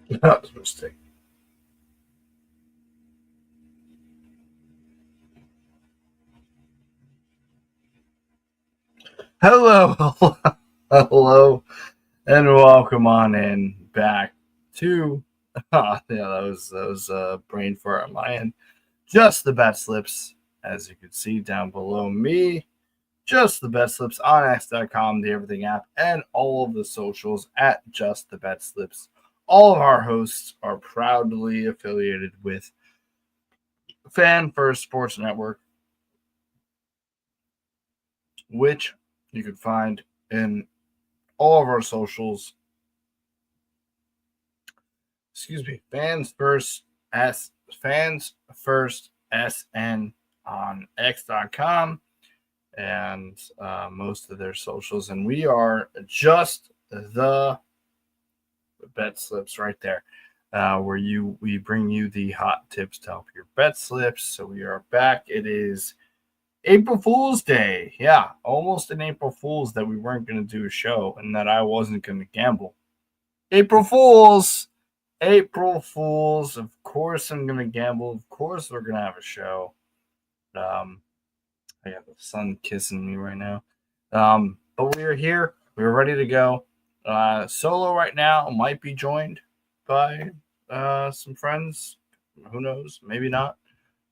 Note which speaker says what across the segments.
Speaker 1: That's a mistake. Hello, hello, and welcome on in back to. That was a brain fart on my end. Just the bet slips, as you can see down below me. Just the bet slips on X.com, the Everything app, and all of the socials at Just the Bet Slips. All of our hosts are proudly affiliated with Fan First Sports Network, which you can find in all of our socials. Excuse me, Fans First SN on X.com and most of their socials. And we are just the bet slips right there. Where we bring you the hot tips to help your bet slips. So we are back. It is April Fool's Day. Yeah, almost an April Fool's that we weren't going to do a show and that I wasn't going to gamble. April Fools. April Fools. Of course, I'm going to gamble. Of course, we're going to have a show. I got the sun kissing me right now. But we are here. We're ready to go. Solo right now might be joined by some friends. Who knows? Maybe not.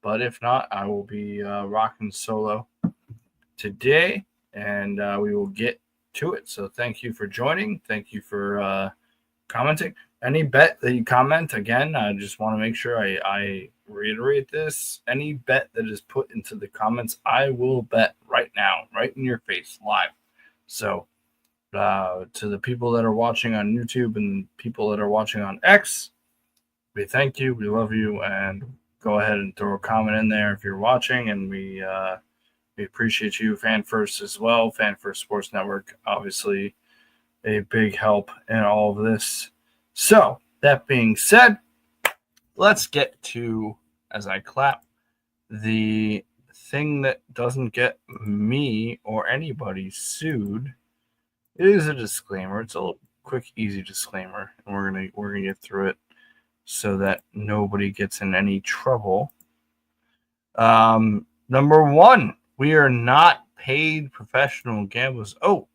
Speaker 1: But if not, I will be rocking solo today, and we will get to it. So thank you for joining. Thank you for commenting. Any bet that you comment, again, I just want to make sure I reiterate this. Any bet that is put into the comments, I will bet right now, right in your face, live. So to the people that are watching on YouTube and people that are watching on X, we thank you, we love you, and go ahead and throw a comment in there if you're watching, and we appreciate you. Fan First as well, Fan First Sports Network, obviously a big help in all of this. So that being said, let's get to, as I clap, the thing that doesn't get me or anybody sued. It is a disclaimer. It's a little quick, easy disclaimer, and we're gonna get through it so that nobody gets in any trouble. Number one, we are not paid professional gamblers. Oh,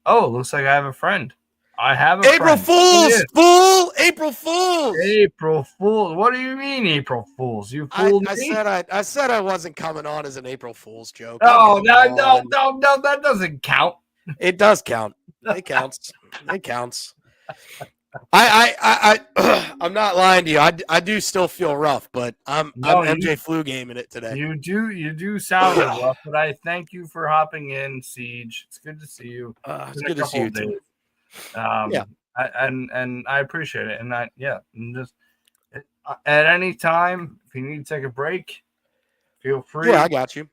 Speaker 1: looks like I have a friend. I have a
Speaker 2: April
Speaker 1: friend.
Speaker 2: Fools, fool! April Fools!
Speaker 1: April Fool. What do you mean, April Fools? You
Speaker 2: I,
Speaker 1: fooled
Speaker 2: I
Speaker 1: me.
Speaker 2: said I said I wasn't coming on as an April Fool's joke.
Speaker 1: Oh, no, that doesn't count.
Speaker 2: It does count. It counts. It counts. I'm not lying to you. I do still feel rough, but I'm
Speaker 1: No,
Speaker 2: MJ flu gaming it today.
Speaker 1: you do sound rough, but I thank you for hopping in, Siege. It's good to see you. It's
Speaker 2: It's
Speaker 1: been a
Speaker 2: good to see
Speaker 1: couple
Speaker 2: you
Speaker 1: of
Speaker 2: too.
Speaker 1: days.
Speaker 2: Yeah.
Speaker 1: And I appreciate it. And just at any time, if you need to take a break, feel free.
Speaker 2: Yeah, I got you.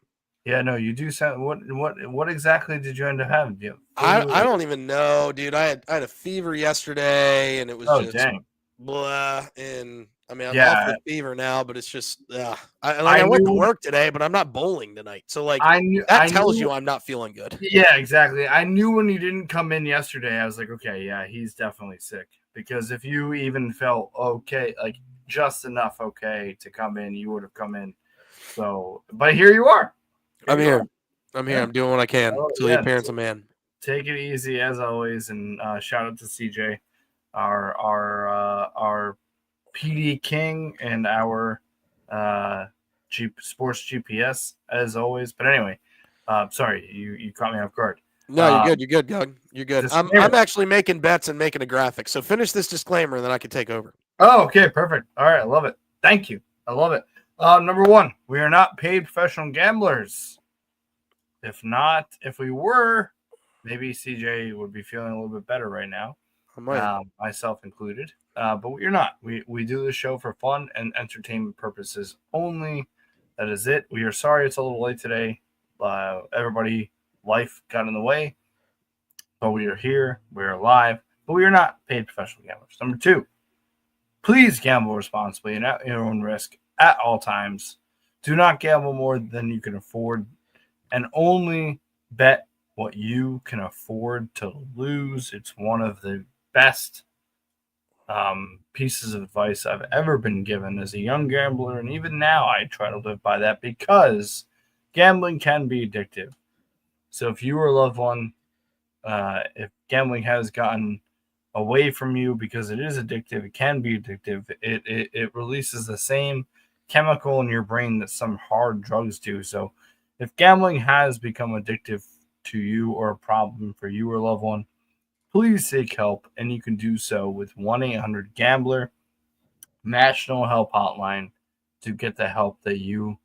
Speaker 1: Yeah, no, you do sound. What exactly did you end up having? Do you have
Speaker 2: I
Speaker 1: flu?
Speaker 2: don't even know, dude. I had a fever yesterday, and it was
Speaker 1: Oh,
Speaker 2: just
Speaker 1: dang.
Speaker 2: blah. And I mean, I'm off
Speaker 1: Yeah,
Speaker 2: the fever now, but it's just
Speaker 1: I
Speaker 2: I went to
Speaker 1: knew,
Speaker 2: work today, but I'm not bowling tonight. So like that
Speaker 1: I
Speaker 2: tells
Speaker 1: knew.
Speaker 2: you I'm not feeling good.
Speaker 1: Yeah, exactly. I knew when you didn't come in yesterday. I was like, okay, yeah, he's definitely sick. Because if you even felt okay, like just enough okay to come in, you would have come in. So, but here you are. Here
Speaker 2: I'm
Speaker 1: you are.
Speaker 2: here. I'm here.
Speaker 1: Yeah.
Speaker 2: I'm doing what I can
Speaker 1: Oh,
Speaker 2: till the
Speaker 1: yeah.
Speaker 2: appearance of man.
Speaker 1: Take it easy as always, and shout out to CJ, our PD King, and our sports GPS as always. But anyway, sorry, you caught me off guard.
Speaker 2: No, you're good.
Speaker 1: Um,
Speaker 2: You're good, Doug. You're good. I'm
Speaker 1: disclaimer.
Speaker 2: actually making bets and making a graphic. So finish this disclaimer, and then I can take over.
Speaker 1: Oh, okay, perfect. All right, I love it. Thank you. I love it. Number one, we are not paid professional gamblers. If we were, maybe CJ would be feeling a little bit better right now,
Speaker 2: I might.
Speaker 1: myself included. But we're not. We do this show for fun and entertainment purposes only. That is it. We are sorry it's a little late today. Everybody, life got in the way, but we are here. We are alive, but we are not paid professional gamblers. Number two, please gamble responsibly and at your own risk at all times. Do not gamble more than you can afford, and only bet what you can afford to lose. It's one of the best pieces of advice I've ever been given as a young gambler, and even now I try to live by that because gambling can be addictive. So if you or a loved one, if gambling has gotten away from you because it is addictive, it can be addictive. It releases the same chemical in your brain that some hard drugs do. So if gambling has become addictive to you or a problem for you or a loved one, please seek help, and you can do so with 1-800-GAMBLER, national help hotline, to get the help that you,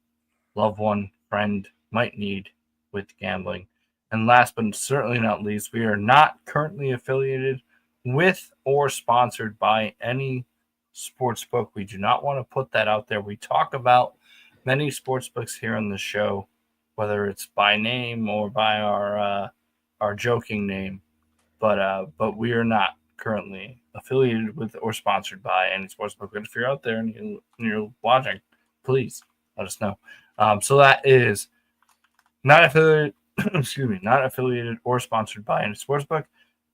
Speaker 1: loved one, friend might need with gambling. And last but certainly not least, we are not currently affiliated with or sponsored by any sports book. We do not want to put that out there. We talk about many sports books here on the show, whether it's by name or by our joking name, but we are not currently affiliated with or sponsored by any sports book. But if you're out there and you're watching, please let us know. So that is not affiliated. Excuse me, not affiliated or sponsored by any sportsbook.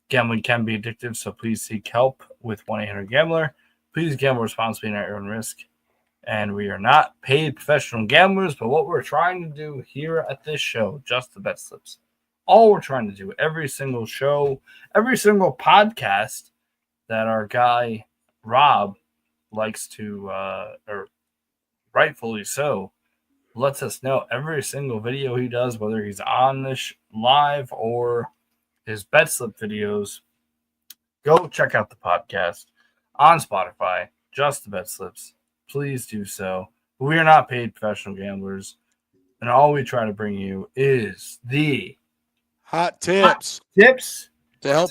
Speaker 1: Gambling can be addictive, so please seek help with 1-800-GAMBLER. Please gamble responsibly and at your own risk. And we are not paid professional gamblers, but what we're trying to do here at this show, Just the Bet Slips, all we're trying to do, every single show, every single podcast that our guy Rob likes to, or rightfully so, lets us know every single video he does, whether he's on this live or his bet slip videos. Go check out the podcast on Spotify, Just the Bet Slips. Please do so. We are not paid professional gamblers, and all we try to bring you is the
Speaker 2: Hot tips
Speaker 1: tips
Speaker 2: to help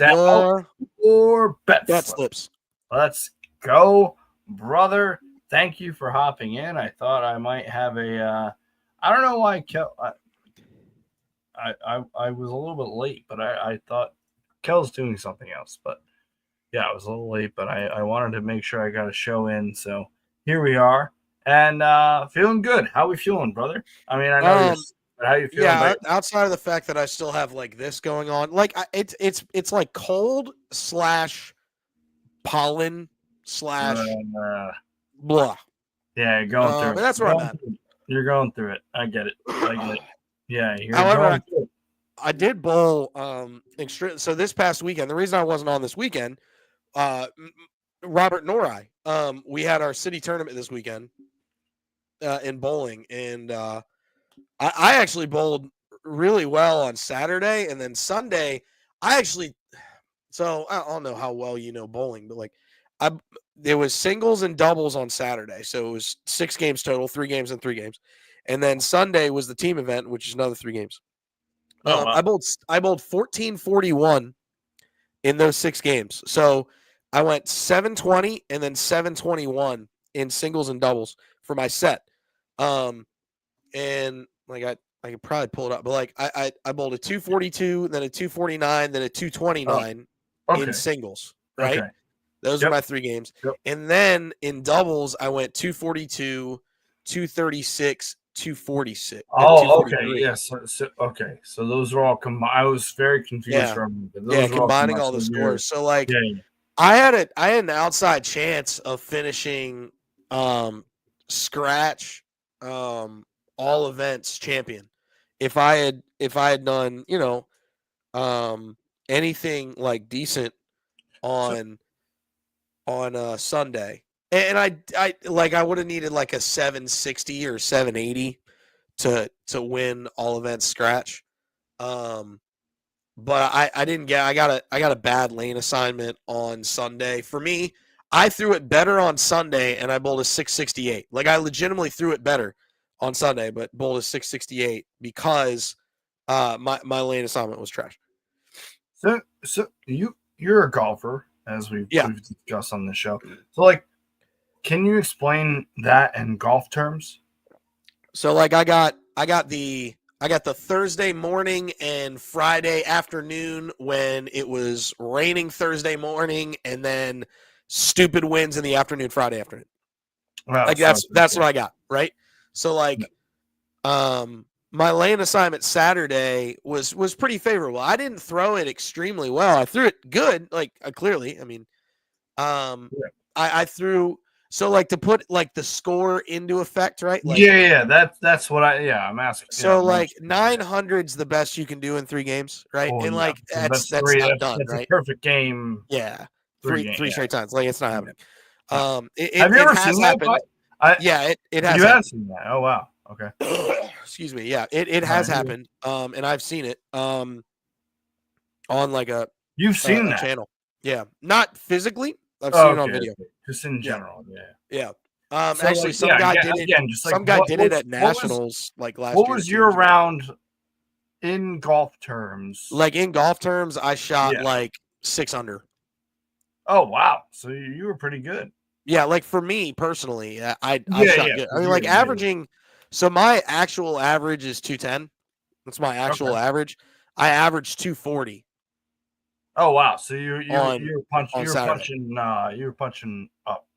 Speaker 1: your bet
Speaker 2: bet
Speaker 1: slip.
Speaker 2: slips.
Speaker 1: Let's go, brother. Thank you for hopping in. I thought I might have a. I don't know why I was a little bit late, but I thought Kel's doing something else. But yeah, I was a little late, but I wanted to make sure I got a show in. So here we are, and feeling good. How we feeling, brother? I mean, I know you're. How you feeling?
Speaker 2: Yeah, outside of the fact that I still have like this going on, like it's like cold / pollen / blah.
Speaker 1: Yeah, you're going through it.
Speaker 2: But that's where I'm at.
Speaker 1: You're going through it. I get it. Yeah.
Speaker 2: However, I did bowl so this past weekend. The reason I wasn't on this weekend, Robert nor I, we had our city tournament this weekend in bowling, and I actually bowled really well on Saturday, and then Sunday so I don't know how well you know bowling, but like there was singles and doubles on Saturday, so it was 6 games total, 3 games and 3 games, and then Sunday was the team event, which is another 3 games. Wow. I bowled 1441 in those 6 games, so I went 720 and then 721 in singles and doubles for my set, and like I could probably pull it up, but like I bowled a 242, then a 249, then a 229 in singles, right? Okay. Those are my 3 games. Yep. And then in doubles, I went 242, 236, 246.
Speaker 1: Oh, okay. Yes. Okay. So those are all combined. I was very confused from
Speaker 2: combining all the scores. So like I had an outside chance of finishing scratch all events champion if I had done, anything like decent on Sunday, and I would have needed like a 760 or 780 to win all events scratch, but I didn't get. I got a bad lane assignment on Sunday. For me, I threw it better on Sunday, and I bowled a 668. Like I legitimately threw it better on Sunday, but bowled a 668 because my lane assignment was trash.
Speaker 1: So you're a golfer, as we've discussed on the show. So, like, can you explain that in golf terms?
Speaker 2: So, like, I got the Thursday morning and Friday afternoon when it was raining Thursday morning, and then stupid winds in the afternoon Friday afternoon. Wow, like that's what I got, right? So, like, my lane assignment Saturday was pretty favorable. I didn't throw it extremely well. I threw it good, like clearly. I mean,
Speaker 1: Yeah.
Speaker 2: I threw so like to put like the score into effect, right? Like
Speaker 1: Yeah. That's what I'm asking. Yeah,
Speaker 2: so
Speaker 1: I'm
Speaker 2: like
Speaker 1: asking, yeah.
Speaker 2: 900's the best you can do in 3 games, right?
Speaker 1: Oh
Speaker 2: And
Speaker 1: yeah,
Speaker 2: like
Speaker 1: so that's
Speaker 2: that's
Speaker 1: three.
Speaker 2: not done,
Speaker 1: That's a
Speaker 2: right?
Speaker 1: perfect game.
Speaker 2: Yeah.
Speaker 1: Three
Speaker 2: Three
Speaker 1: game.
Speaker 2: straight times. Like it's not
Speaker 1: Yeah.
Speaker 2: happening.
Speaker 1: Uh,
Speaker 2: It,
Speaker 1: have
Speaker 2: it,
Speaker 1: you
Speaker 2: it
Speaker 1: ever
Speaker 2: has
Speaker 1: seen that?
Speaker 2: happened. Yeah, it has
Speaker 1: You have
Speaker 2: happened.
Speaker 1: seen that? Oh wow. Okay.
Speaker 2: Excuse me. Yeah, it
Speaker 1: All
Speaker 2: has
Speaker 1: right.
Speaker 2: happened. And I've seen it on like
Speaker 1: You've seen
Speaker 2: a
Speaker 1: that?
Speaker 2: channel. Yeah. Not physically. I've seen
Speaker 1: Oh,
Speaker 2: it on
Speaker 1: okay,
Speaker 2: video.
Speaker 1: okay. Just in
Speaker 2: Yeah.
Speaker 1: general. Yeah.
Speaker 2: Yeah.
Speaker 1: So
Speaker 2: Actually
Speaker 1: like,
Speaker 2: some
Speaker 1: yeah,
Speaker 2: guy did it.
Speaker 1: again, just like
Speaker 2: Some guy did it at
Speaker 1: what was
Speaker 2: nationals like last
Speaker 1: what
Speaker 2: year
Speaker 1: was
Speaker 2: 2
Speaker 1: your
Speaker 2: years ago.
Speaker 1: round in golf terms?
Speaker 2: Like in golf terms, I shot
Speaker 1: Yeah.
Speaker 2: like 6 under.
Speaker 1: Oh wow. So you were pretty good.
Speaker 2: Yeah, like for me personally, I shot
Speaker 1: Yeah.
Speaker 2: good.
Speaker 1: For
Speaker 2: I mean,
Speaker 1: you,
Speaker 2: like
Speaker 1: yeah.
Speaker 2: averaging. So my actual average is 210. That's my actual
Speaker 1: Okay.
Speaker 2: average. I averaged 240
Speaker 1: Oh wow. So you
Speaker 2: on Saturday.
Speaker 1: you were punching up.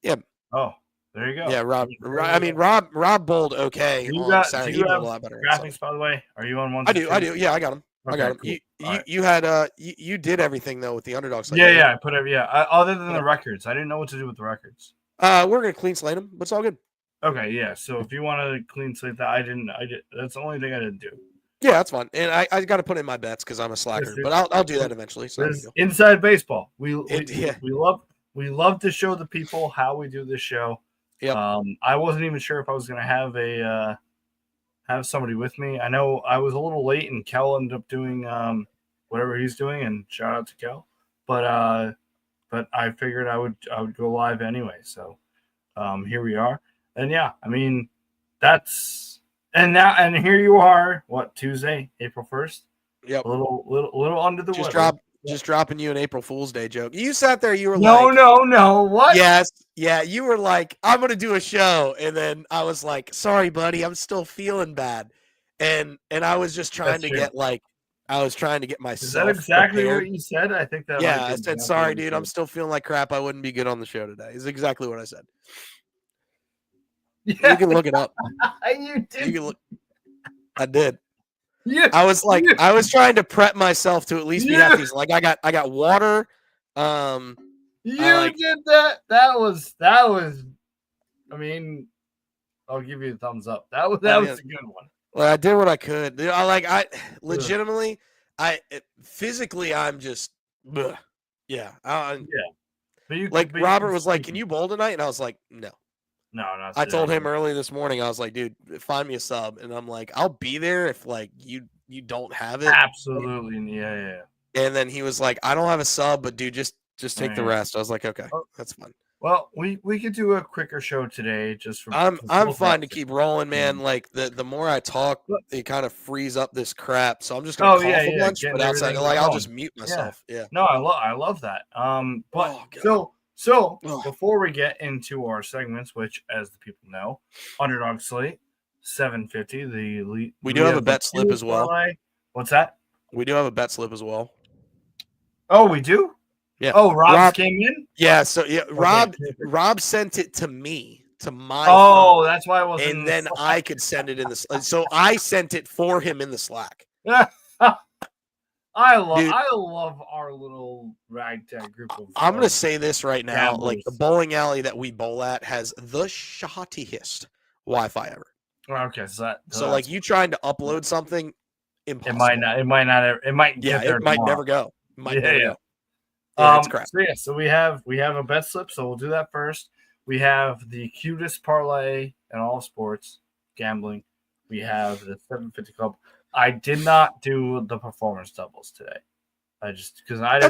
Speaker 2: Yeah,
Speaker 1: Oh, there you go.
Speaker 2: yeah. Rob,
Speaker 1: There
Speaker 2: I
Speaker 1: you
Speaker 2: mean,
Speaker 1: go.
Speaker 2: Rob bowled okay
Speaker 1: Do you
Speaker 2: on
Speaker 1: got? Do
Speaker 2: Saturday. He
Speaker 1: you
Speaker 2: bowled
Speaker 1: have
Speaker 2: a lot better on
Speaker 1: graphics?
Speaker 2: Sunday.
Speaker 1: By the way, are you on ones
Speaker 2: I
Speaker 1: and
Speaker 2: do.
Speaker 1: twos?
Speaker 2: Yeah, I got him. I got
Speaker 1: Okay,
Speaker 2: him.
Speaker 1: cool. All right.
Speaker 2: You had you did everything though with the underdog site.
Speaker 1: Yeah. I put every other than
Speaker 2: Yeah.
Speaker 1: the records. I didn't know what to do with the records.
Speaker 2: We're gonna clean slate them, but it's all good.
Speaker 1: Okay, yeah. So if you want to clean slate that, I did. That's the only thing I didn't do.
Speaker 2: Yeah, that's fine. And I got to put in my bets because I'm a slacker, but I'll do that eventually. So
Speaker 1: This is inside baseball. We
Speaker 2: yeah.
Speaker 1: love to show the people how we do this show.
Speaker 2: Yep.
Speaker 1: I wasn't even sure if I was going to have somebody with me. I know I was a little late, and Kel ended up doing whatever he's doing, and shout out to Kel. But I figured I would go live anyway. So here we are, and yeah, I mean that's and here you are. What, Tuesday, April 1st?
Speaker 2: Yep.
Speaker 1: A little under the weather.
Speaker 2: Just dropping you an April Fool's Day joke. You sat there, you were
Speaker 1: no, what?
Speaker 2: Yes, yeah, you were like, I'm gonna do a show, and then I was like, sorry, buddy, I'm still feeling bad, and I was just trying to get myself.
Speaker 1: Is that exactly
Speaker 2: prepared.
Speaker 1: what you said? I think that.
Speaker 2: Yeah, I said, sorry, dude, I'm still feeling like crap. I wouldn't be good on the show today. Is exactly what I said.
Speaker 1: Yeah.
Speaker 2: You can look it up.
Speaker 1: You did.
Speaker 2: You can look. I did.
Speaker 1: Yeah.
Speaker 2: I was like, I was trying to prep myself to at least be happy. Like I got water.
Speaker 1: You did that. That was. I mean, I'll give you a thumbs up. That was a good one.
Speaker 2: Well, I did what I could. I legitimately, physically, I'm just, bleh. Yeah. But Robert was like, "Can you bowl tonight?" And I was like, "No."
Speaker 1: No, not.
Speaker 2: I told him early this morning. I was like, "Dude, find me a sub," and I'm like, "I'll be there if like you don't have it."
Speaker 1: Absolutely, yeah.
Speaker 2: And then he was like, "I don't have a sub, but dude, just take the rest." I was like, "Okay, that's fine."
Speaker 1: Well, we could do a quicker show today, just for.
Speaker 2: I'm fine to keep rolling, man. Like the more I talk, it kind of frees up this crap. So I'm just gonna cough a bunch, but outside, like I'll just mute myself. Yeah.
Speaker 1: No, I love that. But so before we get into our segments, which, as the people know, Underdog Slate 750, the elite.
Speaker 2: We do have a bet slip as well.
Speaker 1: What's that?
Speaker 2: We do have a bet slip as well.
Speaker 1: Oh, we do.
Speaker 2: Yeah.
Speaker 1: Oh, Rob came in.
Speaker 2: Yeah. So yeah, Rob sent it to me, to my.
Speaker 1: Oh, that's why I wasn't.
Speaker 2: And then I could send it in the. So I sent it for him in the Slack.
Speaker 1: I love our little ragtag group of.
Speaker 2: I'm gonna say this right now:
Speaker 1: gamblers.
Speaker 2: like the bowling alley that we bowl at has the shottiest Wi-Fi ever.
Speaker 1: Okay, so
Speaker 2: like you trying to upload something, impossible.
Speaker 1: It might not. It might.
Speaker 2: Yeah,
Speaker 1: it
Speaker 2: might never go.
Speaker 1: Yeah.
Speaker 2: It's crap.
Speaker 1: So we have a bet slip. So we'll do that first. We have the cutest parlay in all of sports gambling. We have the 750 Club. I did not do the performance doubles today. That's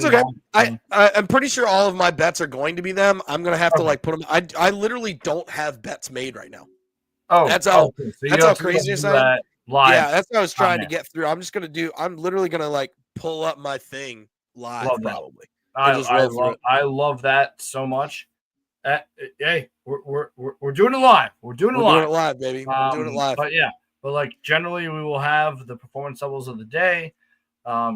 Speaker 2: okay. I'm pretty sure all of my bets are going to be them. I'm gonna have to like put them. I literally don't have bets made right now.
Speaker 1: Oh,
Speaker 2: that's how crazy it's
Speaker 1: live.
Speaker 2: Yeah, that's what I was trying to get through. I'm literally gonna like pull up my thing live probably.
Speaker 1: I love that so much. Hey, we're doing it live. We're doing it
Speaker 2: live, baby. We're doing it live.
Speaker 1: But like generally, we will have the performance doubles of the day.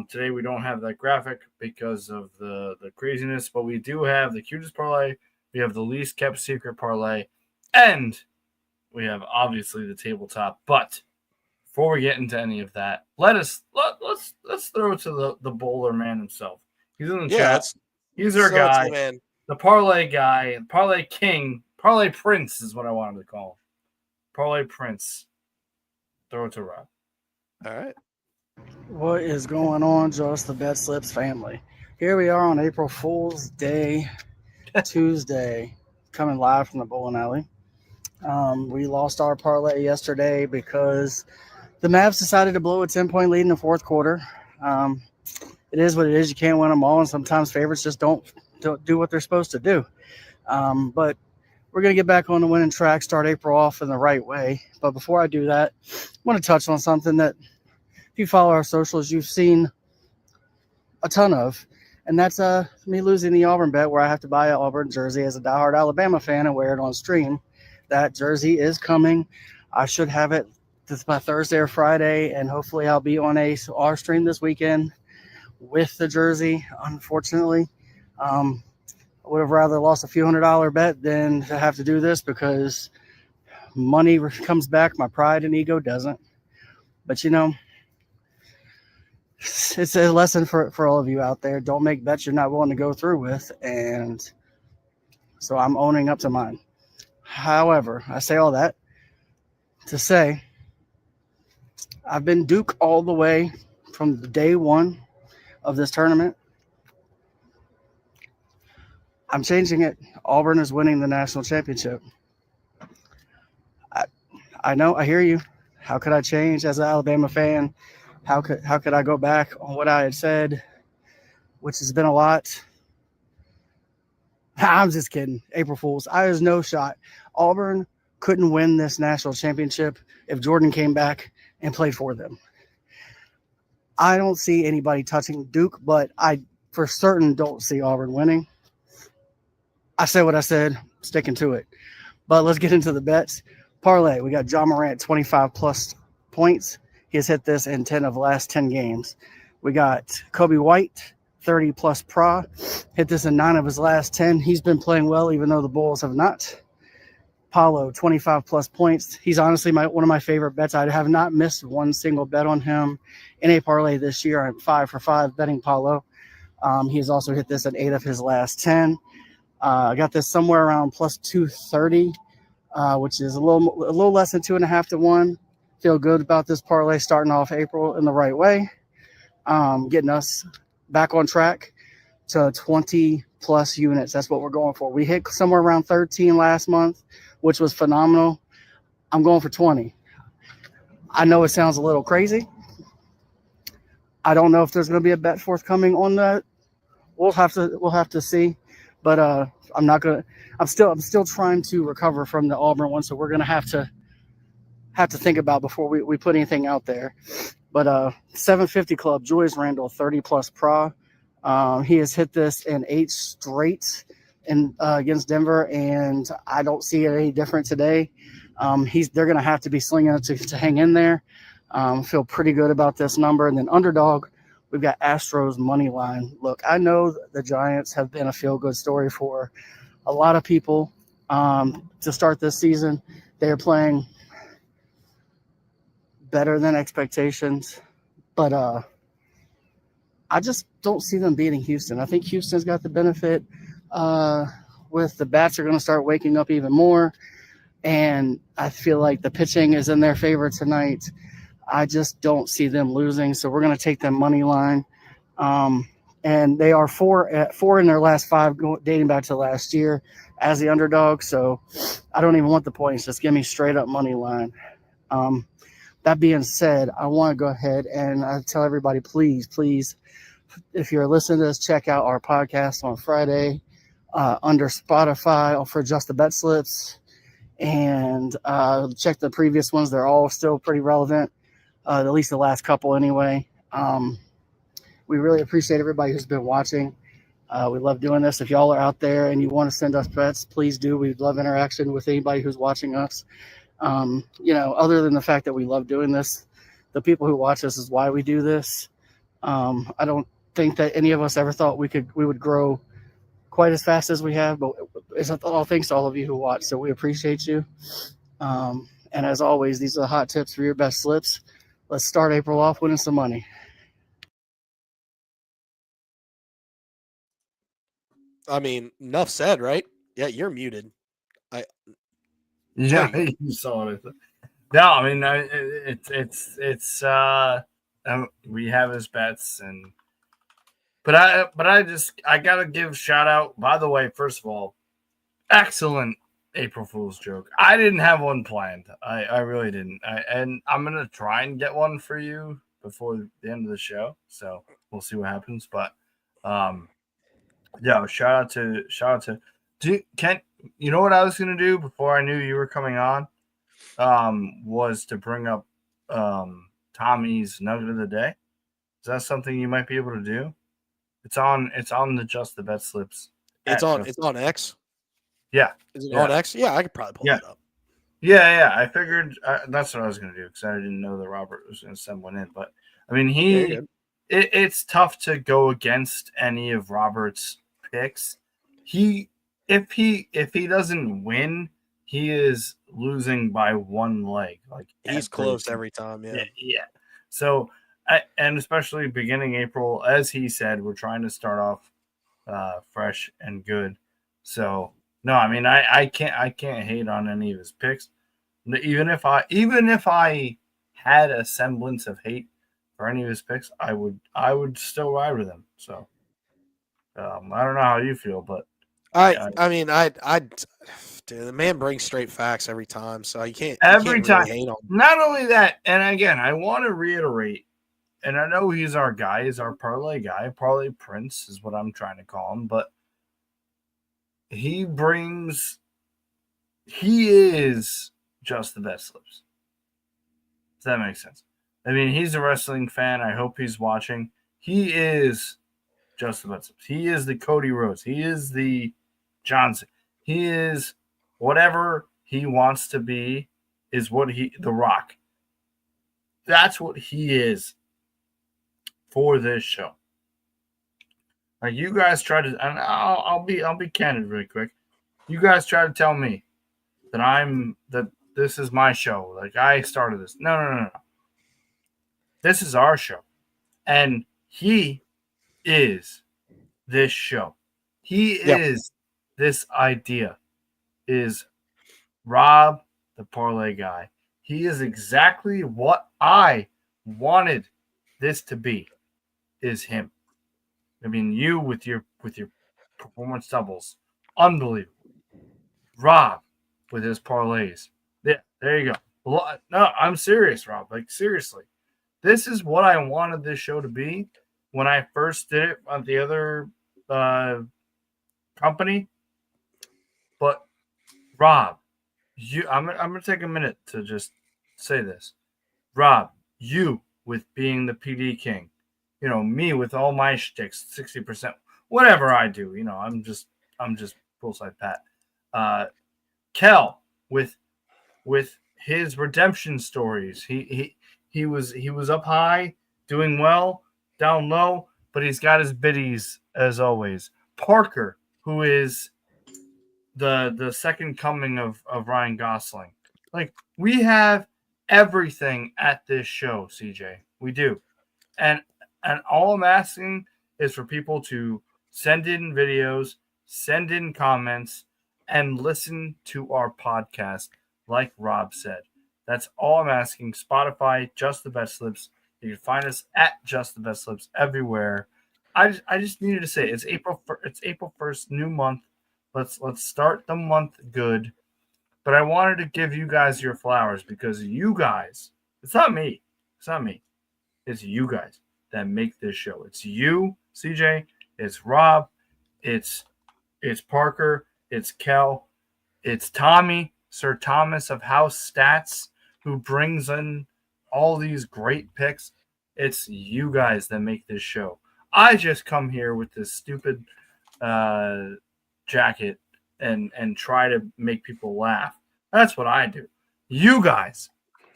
Speaker 1: Today we don't have that graphic because of the craziness, but we do have the cutest parlay. We have the least kept secret parlay, and we have obviously the tabletop. But before we get into any of that, let's throw it to the bowler man himself. He's in the chat. He's our
Speaker 2: So
Speaker 1: guy.
Speaker 2: it's, man.
Speaker 1: The parlay guy, parlay king, parlay prince is what I wanted to call him. Parlay prince. Throw it to Rob.
Speaker 2: All right.
Speaker 3: What is going on, Just the Bet Slips family? Here we are on April Fool's Day, Tuesday, coming live from the bowling alley. We lost our parlay yesterday because the Mavs decided to blow a 10-point lead in the fourth quarter. It is what it is. You can't win them all, and sometimes favorites just don't do what they're supposed to do. But we're going to get back on the winning track, start April off in the right way. But before I do that, I want to touch on something that if you follow our socials, you've seen a ton of, and that's me losing the Auburn bet where I have to buy an Auburn jersey as a diehard Alabama fan and wear it on stream. That jersey is coming. I should have it by Thursday or Friday, and hopefully I'll be on our stream this weekend with the jersey. Unfortunately, I would have rather lost a few $100 bet than to have to do this because money comes back. My pride and ego doesn't. But, it's a lesson for all of you out there. Don't make bets you're not willing to go through with. And so I'm owning up to mine. However, I say all that to say I've been Duke all the way from day one of this tournament. I'm changing it. Auburn is winning the national championship. I know. I hear you. How could I change as an Alabama fan? How could I go back on what I had said, which has been a lot? I'm just kidding. April Fools. There's no shot. Auburn couldn't win this national championship if Jordan came back and played for them. I don't see anybody touching Duke, but I for certain don't see Auburn winning. I said what I said, sticking to it. But let's get into the bets. Parlay, we got Ja Morant, 25-plus points. He has hit this in 10 of the last 10 games. We got Kobe White, 30-plus PRA. Hit this in 9 of his last 10. He's been playing well, even though the Bulls have not. Paulo, 25-plus points. He's honestly one of my favorite bets. I have not missed one single bet on him in a parlay this year. I'm 5 for 5 betting Paulo. He has also hit this in 8 of his last 10. I got this somewhere around plus 230, which is a little less than 2.5 to 1. Feel good about this parlay starting off April in the right way, getting us back on track to 20-plus units. That's what we're going for. We hit somewhere around 13 last month, which was phenomenal. I'm going for 20. I know it sounds a little crazy. I don't know if there's going to be a bet forthcoming on that. We'll have to see. But I'm still trying to recover from the Auburn one, so we're going to have to think about before we put anything out there. But 750 Club, Julius Randle, 30-plus PRA. He has hit this in 8 straight against Denver, and I don't see it any different today. They're going to have to be slinging it to hang in there. Feel pretty good about this number. And then underdog, we've got Astros money line. Look, I know the Giants have been a feel-good story for a lot of people to start this season. They are playing better than expectations, but I just don't see them beating Houston. I think Houston's got the benefit with the bats are going to start waking up even more, and I feel like the pitching is in their favor tonight. I just don't see them losing, so we're going to take them money line. And they are 4 in their last 5 dating back to last year as the underdog, so I don't even want the points. Just give me straight up money line. That being said, I want to go ahead and I tell everybody, please, if you're listening to this, check out our podcast on Friday under Spotify for Just the Bet Slips, and check the previous ones. They're all still pretty relevant, at least the last couple anyway. We really appreciate everybody who's been watching. We love doing this. If y'all are out there and you want to send us bets, please do. We'd love interaction with anybody who's watching us. Other than the fact that we love doing this, the people who watch us is why we do this. I don't think that any of us ever thought we would grow quite as fast as we have, but it's all thanks to all of you who watch. So we appreciate you. And as always, these are the hot tips for your best slips. Let's start April off winning some money.
Speaker 2: I mean, enough said, right? Yeah, you're muted.
Speaker 1: Yeah,
Speaker 2: There you
Speaker 1: you saw it. No, I mean, it's we have his bets, and but I gotta give shout out. By the way, first of all, excellent April Fool's joke. I didn't have one planned. I really didn't. And I'm gonna try and get one for you before the end of the show. So we'll see what happens. But yeah, shout out to. Kent, you know what I was gonna do before I knew you were coming on? Was to bring up Tommy's nugget of the day. Is that something you might be able to do? It's on the Just the Bet Slips.
Speaker 2: It's on X.
Speaker 1: Yeah.
Speaker 2: Is it on X? Yeah, I could probably pull that up.
Speaker 1: Yeah. I figured that's what I was going to do because I didn't know that Robert was going to send one in. But I mean, it's tough to go against any of Robert's picks. If he doesn't win, he is losing by one leg. Like
Speaker 2: he's close every time.
Speaker 1: Yeah. So, and especially beginning April, as he said, we're trying to start off fresh and good. So. No, I mean I can't hate on any of his picks. Even if I had a semblance of hate for any of his picks, I would still ride with him. So I don't know how you feel, but
Speaker 2: I mean dude, the man brings straight facts every time, so you can't
Speaker 1: every time.
Speaker 2: Really hate on him.
Speaker 1: Not only that, and again, I want to reiterate, and I know he's our guy, he's our parlay guy, parlay prince is what I'm trying to call him, but he is just the best slips. Does that make sense? I mean, he's a wrestling fan. I hope he's watching. He is just the best slips. He is the Cody Rhodes. He is the Johnson. He is whatever he wants to be, is what the Rock. That's what he is for this show. Like you guys try to, and I'll be candid really quick. You guys try to tell me that this is my show. Like I started this. No. This is our show, and he is this show. He is this idea. Is Rob the parlay guy? He is exactly what I wanted this to be. Is him. I mean, you with your performance doubles, unbelievable. Rob with his parlays, yeah, there you go. No, I'm serious, Rob. Like seriously, this is what I wanted this show to be when I first did it on the other company. But Rob, I'm gonna take a minute to just say this, Rob. You with being the PD king. You know, me with all my shticks, 60%, whatever I do, you know, I'm just full-side Pat. Kel with his redemption stories. He was up high, doing well, down low, but he's got his biddies as always. Parker, who is the second coming of Ryan Gosling. Like we have everything at this show, CJ. We do. And all I'm asking is for people to send in videos, send in comments, and listen to our podcast, like Rob said. That's all I'm asking. Spotify, Just the Best Slips. You can find us at Just the Best Slips everywhere. I just needed to say it's April 1st, new month. Let's start the month good. But I wanted to give you guys your flowers because you guys, it's not me. It's you guys that make this show. It's you, CJ. It's Rob. It's Parker. It's Kel. It's Tommy, Sir Thomas of House Stats, who brings in all these great picks. It's you guys that make this show. I just come here with this stupid jacket and try to make people laugh. That's what I do. You guys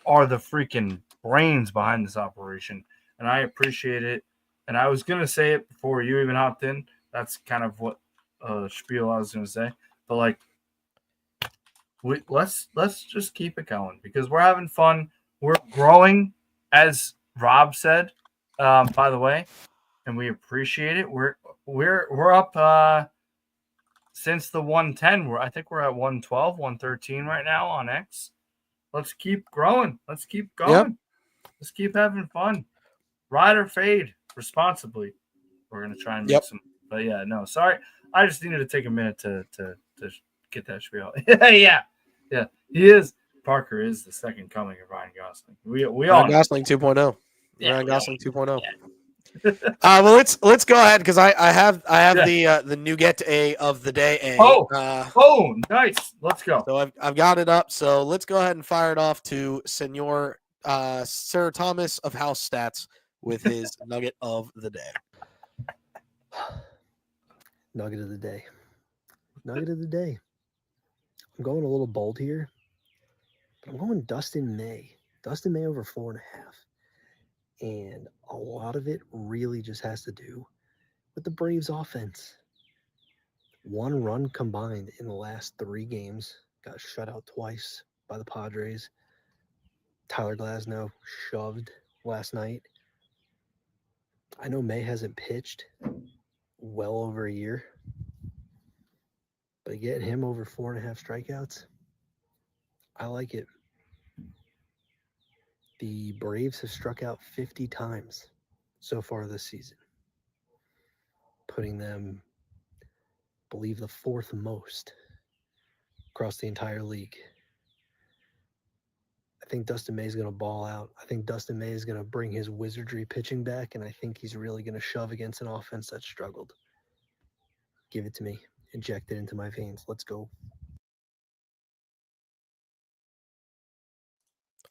Speaker 1: are the freaking brains behind this operation, and I appreciate it. And I was gonna say it before you even hopped in. That's kind of what spiel I was gonna say. But like, let's just keep it going because we're having fun. We're growing, as Rob said, by the way, and we appreciate it. We're up since the 110, I think we're at 112, 113 right now on X. Let's keep growing. Let's keep going.
Speaker 2: Yep.
Speaker 1: Let's keep having fun. Ride or fade responsibly. We're gonna try and make some. But yeah, no, sorry. I just needed to take a minute to get that spiel. yeah. He is. Parker is the second coming of Ryan Gosling. We all
Speaker 2: Ryan
Speaker 1: know.
Speaker 2: Gosling 2.0.
Speaker 1: Yeah,
Speaker 2: Ryan
Speaker 1: we all
Speaker 2: Gosling 2.0.
Speaker 1: Yeah.
Speaker 2: Well, let's go ahead because I have the Nougat A of the day.
Speaker 1: Oh, nice. Let's go.
Speaker 2: So I've got it up. So let's go ahead and fire it off to Senor Sir Thomas of House Stats with his nugget of the day.
Speaker 4: Nugget of the day. Nugget of the day. I'm going a little bold here, but I'm going Dustin May. Dustin May over 4.5. And a lot of it really just has to do with the Braves offense. 1 run combined in the last 3 games. Got shut out twice by the Padres. Tyler Glasnow shoved last night. I know May hasn't pitched well over a year, but get him over 4.5 strikeouts, I like it. The Braves have struck out 50 times so far this season, putting them, I believe, the 4th most across the entire league. I think Dustin May is going to ball out. I think Dustin May is going to bring his wizardry pitching back, and I think he's really going to shove against an offense that struggled. Give it to me. Inject it into my veins. Let's go.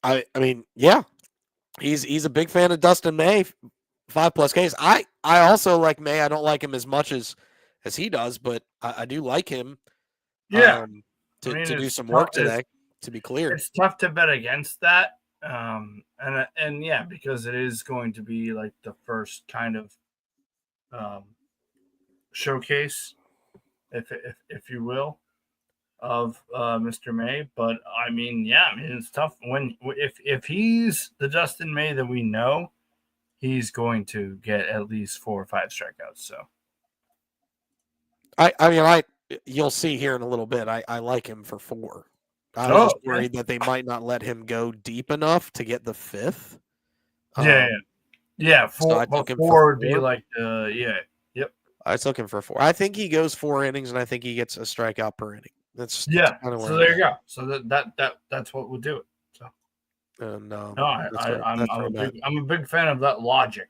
Speaker 2: I mean, yeah, he's a big fan of Dustin May, 5+ Ks. I also like May. I don't like him as much as he does, but I do like him.
Speaker 1: Yeah,
Speaker 2: to do some work today. To be clear,
Speaker 1: it's tough to bet against that, and yeah, because it is going to be like the first kind of showcase, if you will, of Mr. May. But I mean, yeah, I mean it's tough when if he's the Dustin May that we know, he's going to get at least 4 or 5 strikeouts. So
Speaker 2: you'll see here in a little bit. I like him for 4. I was just worried that they might not let him go deep enough to get the 5th.
Speaker 1: Yeah. 4 would be like yep.
Speaker 2: I took him for 4. I think he goes 4 innings, and I think he gets a strikeout per inning. That's
Speaker 1: kind of so there you go. So that's what we'll do it. So
Speaker 2: and
Speaker 1: I'm a big fan of that logic.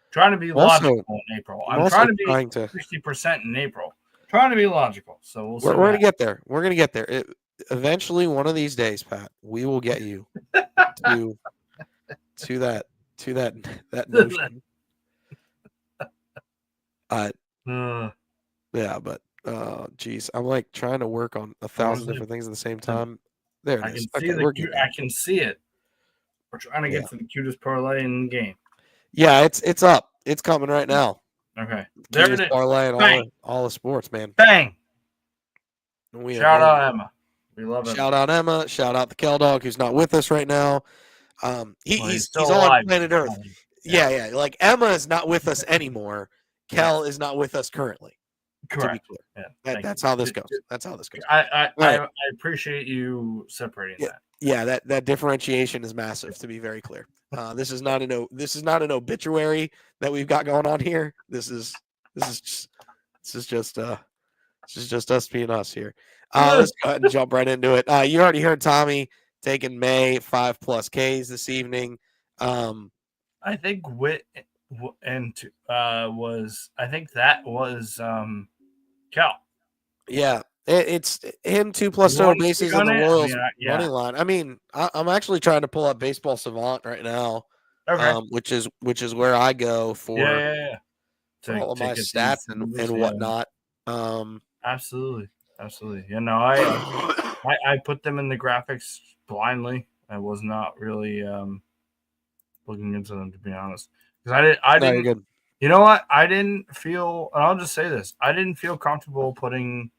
Speaker 1: Trying to be logical in April. I'm trying to be 60% in April. Trying to be logical. So we'll see.
Speaker 2: We're gonna get there. We're gonna get there. Eventually, one of these days, Pat, we will get you to that notion. Yeah, but geez, I'm like trying to work on 1,000 different things at the same time. There it is.
Speaker 1: I can see it. We're trying to get to the cutest parlay in the game.
Speaker 2: Yeah, it's up. It's coming right now.
Speaker 1: Okay, there it is.
Speaker 2: Parlay and all the sports, man.
Speaker 1: Bang! Shout out Emma. We love it.
Speaker 2: Shout out Emma. Shout out the Kel Dog, who's not with us right now. He's on planet Earth. Yeah. Like Emma is not with us anymore. Kel is not with us currently.
Speaker 1: Correct.
Speaker 2: To be clear. That's how this goes. That's how this goes.
Speaker 1: I appreciate you separating that.
Speaker 2: Yeah, that differentiation is massive. To be very clear, this is not an obituary that we've got going on here. This is just us being us here. Let's go ahead and jump right into it. You already heard Tommy taking May 5+ Ks this evening.
Speaker 1: I think Witt was Cal.
Speaker 2: Yeah, it's him 2+ total bases in the Royals money line. I mean, I'm actually trying to pull up Baseball Savant right now, which is where I go for all of my stats and whatnot.
Speaker 1: Absolutely. You know, I put them in the graphics blindly. I was not really looking into them, to be honest, because I didn't. You know what? I didn't feel, and I'll just say this: I didn't feel comfortable putting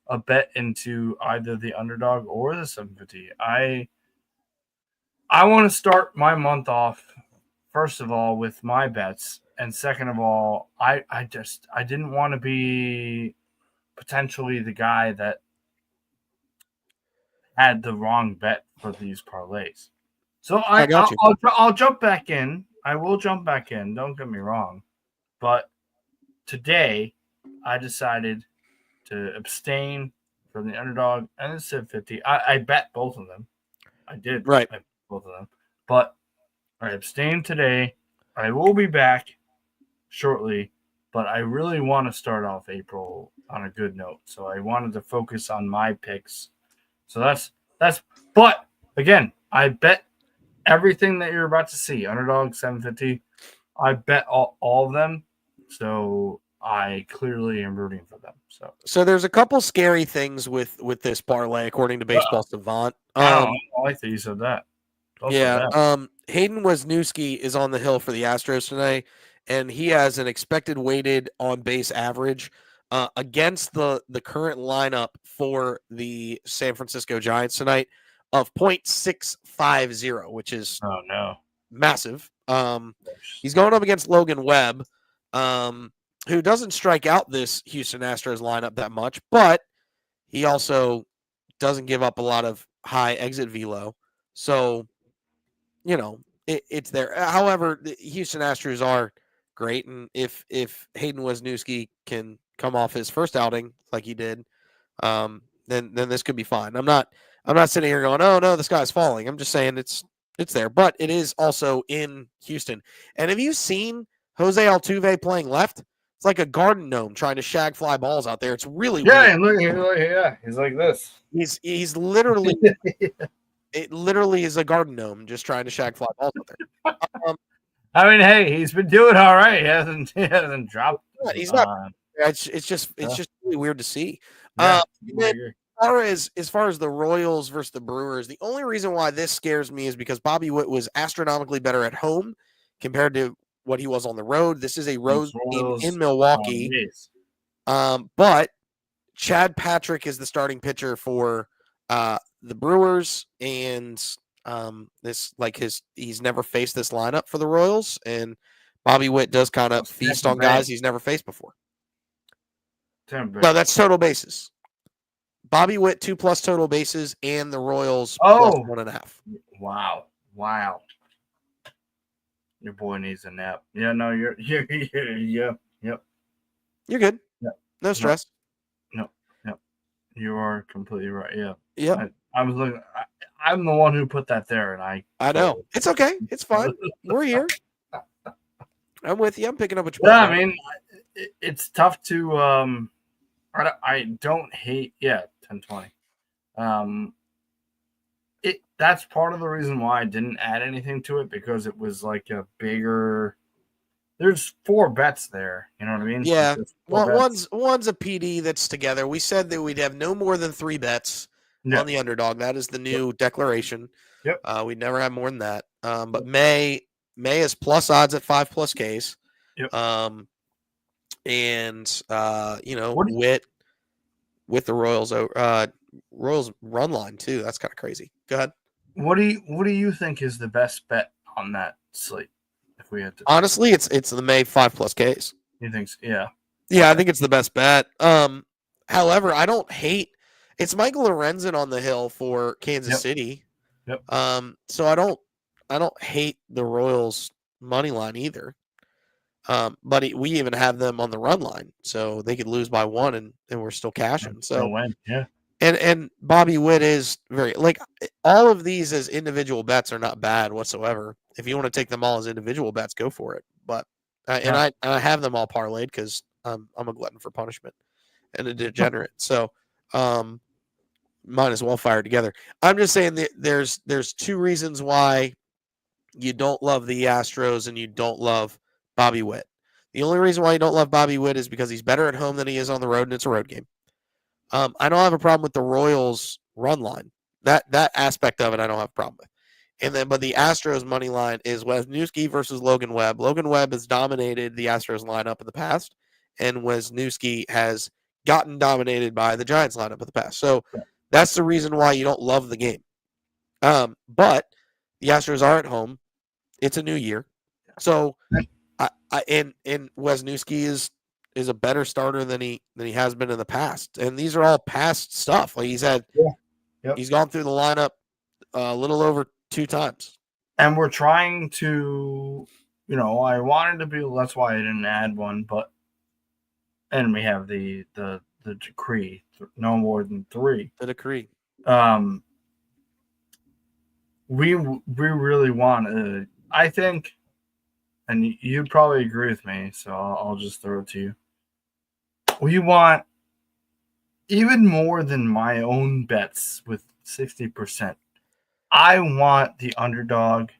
Speaker 1: a bet into either the underdog or the 750. I want to start my month off, first of all, with my bets, and second of all, I didn't want to be potentially the guy that had the wrong bet for these parlays. So
Speaker 2: I got you.
Speaker 1: I'll jump back in. I will jump back in. Don't get me wrong, but today I decided to abstain from the underdog and the Civ 50. I bet both of them. I did.
Speaker 2: Right.
Speaker 1: I bet both of them, but I abstained today. I will be back shortly, but I really want to start off April on a good note. So I wanted to focus on my picks. So that's but again, I bet everything that you're about to see. Underdog 750. I bet all of them. So I clearly am rooting for them.
Speaker 2: So there's a couple scary things with this parlay according to Baseball Savant.
Speaker 1: I like that you said that.
Speaker 2: Hayden Wesniewski is on the hill for the Astros tonight, and he has an expected weighted on base average against the current lineup for the San Francisco Giants tonight of 0.650, which is massive. He's going up against Logan Webb, who doesn't strike out this Houston Astros lineup that much, but he also doesn't give up a lot of high exit velo. So, it's there. However, the Houston Astros are great, and if Hayden Wesniewski can come off his first outing like he did, then this could be fine. I'm not sitting here going, oh no, the sky's falling. I'm just saying it's there, but it is also in Houston. And have you seen Jose Altuve playing left? It's like a garden gnome trying to shag fly balls out there. It's really weird.
Speaker 1: And look, he's like this.
Speaker 2: He's literally it literally is a garden gnome just trying to shag fly balls out there.
Speaker 1: I mean, hey, he's been doing all right. He hasn't dropped.
Speaker 2: He's not. It's just really weird to see.
Speaker 1: Yeah,
Speaker 2: as far as the Royals versus the Brewers, the only reason why this scares me is because Bobby Witt was astronomically better at home compared to what he was on the road. This is a road team in Milwaukee. But Chad Patrick is the starting pitcher for the Brewers, and he's never faced this lineup for the Royals, and Bobby Witt does kind of feast on guys he's never faced before. No, that's total bases. Bobby Witt 2+ total bases, and the Royals plus 1.5.
Speaker 1: Wow. Your boy needs a nap. Yeah, no, you're You're
Speaker 2: good.
Speaker 1: Yeah.
Speaker 2: No stress.
Speaker 1: No. You are completely right. Yeah.
Speaker 2: Yep.
Speaker 1: I was looking. I'm the one who put that there, and
Speaker 2: I know. It's okay. It's fine. We're here. I'm with you. I'm picking up what you're
Speaker 1: putting. I mean, it's tough to. I don't hate. 10-20. That's part of the reason why I didn't add anything to it, because it was like a bigger. There's 4 bets there. You know what I mean?
Speaker 2: Yeah. Well, one's a PD that's together. We said that we'd have no more than 3 bets on the underdog. That is the new declaration.
Speaker 1: Yep.
Speaker 2: We'd never have more than that. But May is plus odds at 5+ Ks.
Speaker 1: Yep.
Speaker 2: Witt with the Royals run line too. That's kind of crazy. Go ahead.
Speaker 1: What do you think is the best bet on that slate? If we had to,
Speaker 2: honestly, it's the May 5+ Ks.
Speaker 1: You think so? Yeah.
Speaker 2: Yeah, I think it's the best bet. However, I don't hate. It's Michael Lorenzen on the hill for Kansas City.
Speaker 1: Yep.
Speaker 2: So I don't hate the Royals money line either. But we even have them on the run line, so they could lose by 1 and we're still cashing. So
Speaker 1: win. Yeah.
Speaker 2: And Bobby Witt is very all of these as individual bets are not bad whatsoever. If you want to take them all as individual bets, go for it. But I have them all parlayed because I'm a glutton for punishment and a degenerate. So might as well fire together. I'm just saying that there's 2 reasons why you don't love the Astros and you don't love Bobby Witt. The only reason why you don't love Bobby Witt is because he's better at home than he is on the road, and it's a road game. I don't have a problem with the Royals run line. That aspect of it I don't have a problem with. But the Astros money line is Wesniewski versus Logan Webb. Logan Webb has dominated the Astros lineup in the past, and Wesniewski has gotten dominated by the Giants lineup in the past. So that's the reason why you don't love the game. But the Astros are at home. It's a new year. So and Wesniewski is is a better starter than he has been in the past. And these are all past stuff. Like he's had,
Speaker 1: Yeah. Yep.
Speaker 2: he's gone through the lineup a little over 2 times.
Speaker 1: And we're trying to, I wanted to be. That's why I didn't add one, but and we have the decree, no more than 3.
Speaker 2: The decree.
Speaker 1: We really want to. I think, and you probably agree with me, so I'll just throw it to you. We want even more than my own bets with 60%. I want the underdog,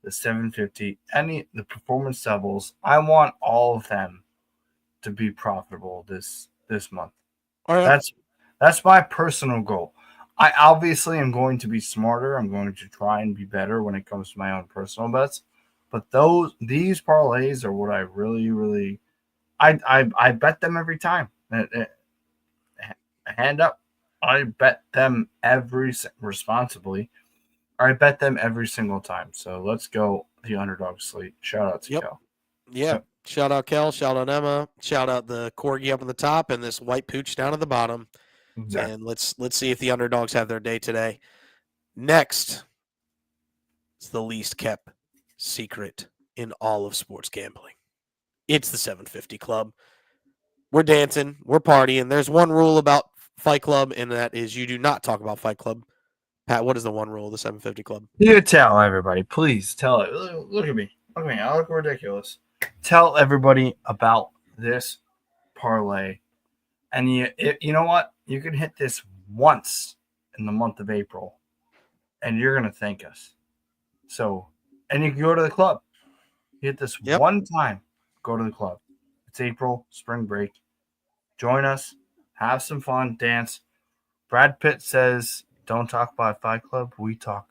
Speaker 1: the 750, the performance doubles. I want all of them to be profitable this month.
Speaker 2: All right.
Speaker 1: That's my personal goal. I obviously am going to be smarter. I'm going to try and be better when it comes to my own personal bets. But these parlays are what I really, really I bet them every time. Hand up. I bet them responsibly. I bet them every single time. So let's go the underdog slate. Shout out to Kel.
Speaker 2: Yeah. Shout out Kel. Shout out Emma. Shout out the corgi up on the top and this white pooch down at the bottom.
Speaker 1: Exactly.
Speaker 2: And let's see if the underdogs have their day today. Next, it's the least kept secret in all of sports gambling. It's the 750 Club. We're dancing. We're partying. There's one rule about Fight Club, and that is you do not talk about Fight Club. Pat, what is the one rule of the 750 Club?
Speaker 1: You tell everybody. Please tell it. Look at me. Look at me. I look ridiculous. Tell everybody about this parlay. And you know what? You can hit this once in the month of April, and you're going to thank us. So, and you can go to the club. You hit this one time, go to the club. It's April, spring break. Join us. Have some fun. Dance. Brad Pitt says, don't talk about Fight Club. We talk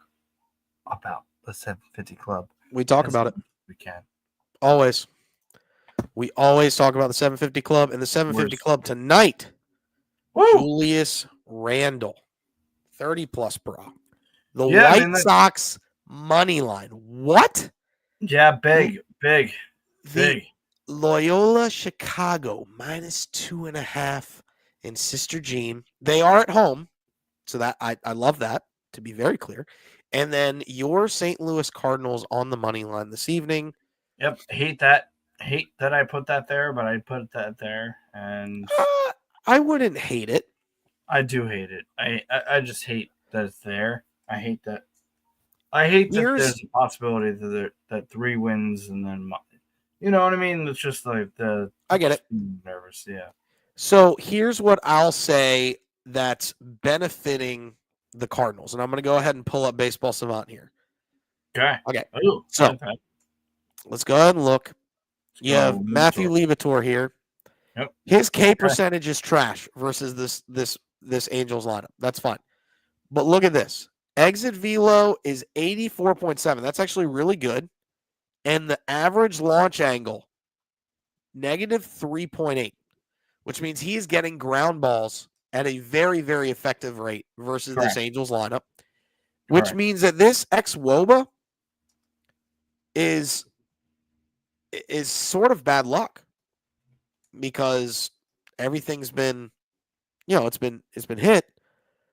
Speaker 1: about the 750 Club.
Speaker 2: We talk about it.
Speaker 1: We can.
Speaker 2: Always. We always talk about the 750 Club. And the 750 Club tonight, Julius Randle, 30+ bra. The White Sox money line. What?
Speaker 1: Yeah, big.
Speaker 2: Loyola Chicago, -2.5 in Sister Jean. They are at home. So that I love that, to be very clear. And then your St. Louis Cardinals on the money line this evening.
Speaker 1: Yep. Hate that I put that there, but I put that there. And
Speaker 2: I wouldn't hate it.
Speaker 1: I do hate it. I just hate that it's there. I hate that. I hate that there's a possibility that 3 wins and then, you know what I mean? It's just like
Speaker 2: I get it.
Speaker 1: Nervous, yeah.
Speaker 2: So here's what I'll say that's benefiting the Cardinals. And I'm going to go ahead and pull up Baseball Savant here. Okay.
Speaker 1: Ooh,
Speaker 2: so let's go ahead and look. You have Matthew Liberatore here.
Speaker 1: Yep.
Speaker 2: His K percentage is trash versus this Angels lineup. That's fine. But look at this. Exit velo is 84.7. That's actually really good. And the average launch angle, -3.8, which means he's getting ground balls at a very, very effective rate versus this Angels lineup, which means that this ex-WOBA is sort of bad luck because everything's been, it's been hit.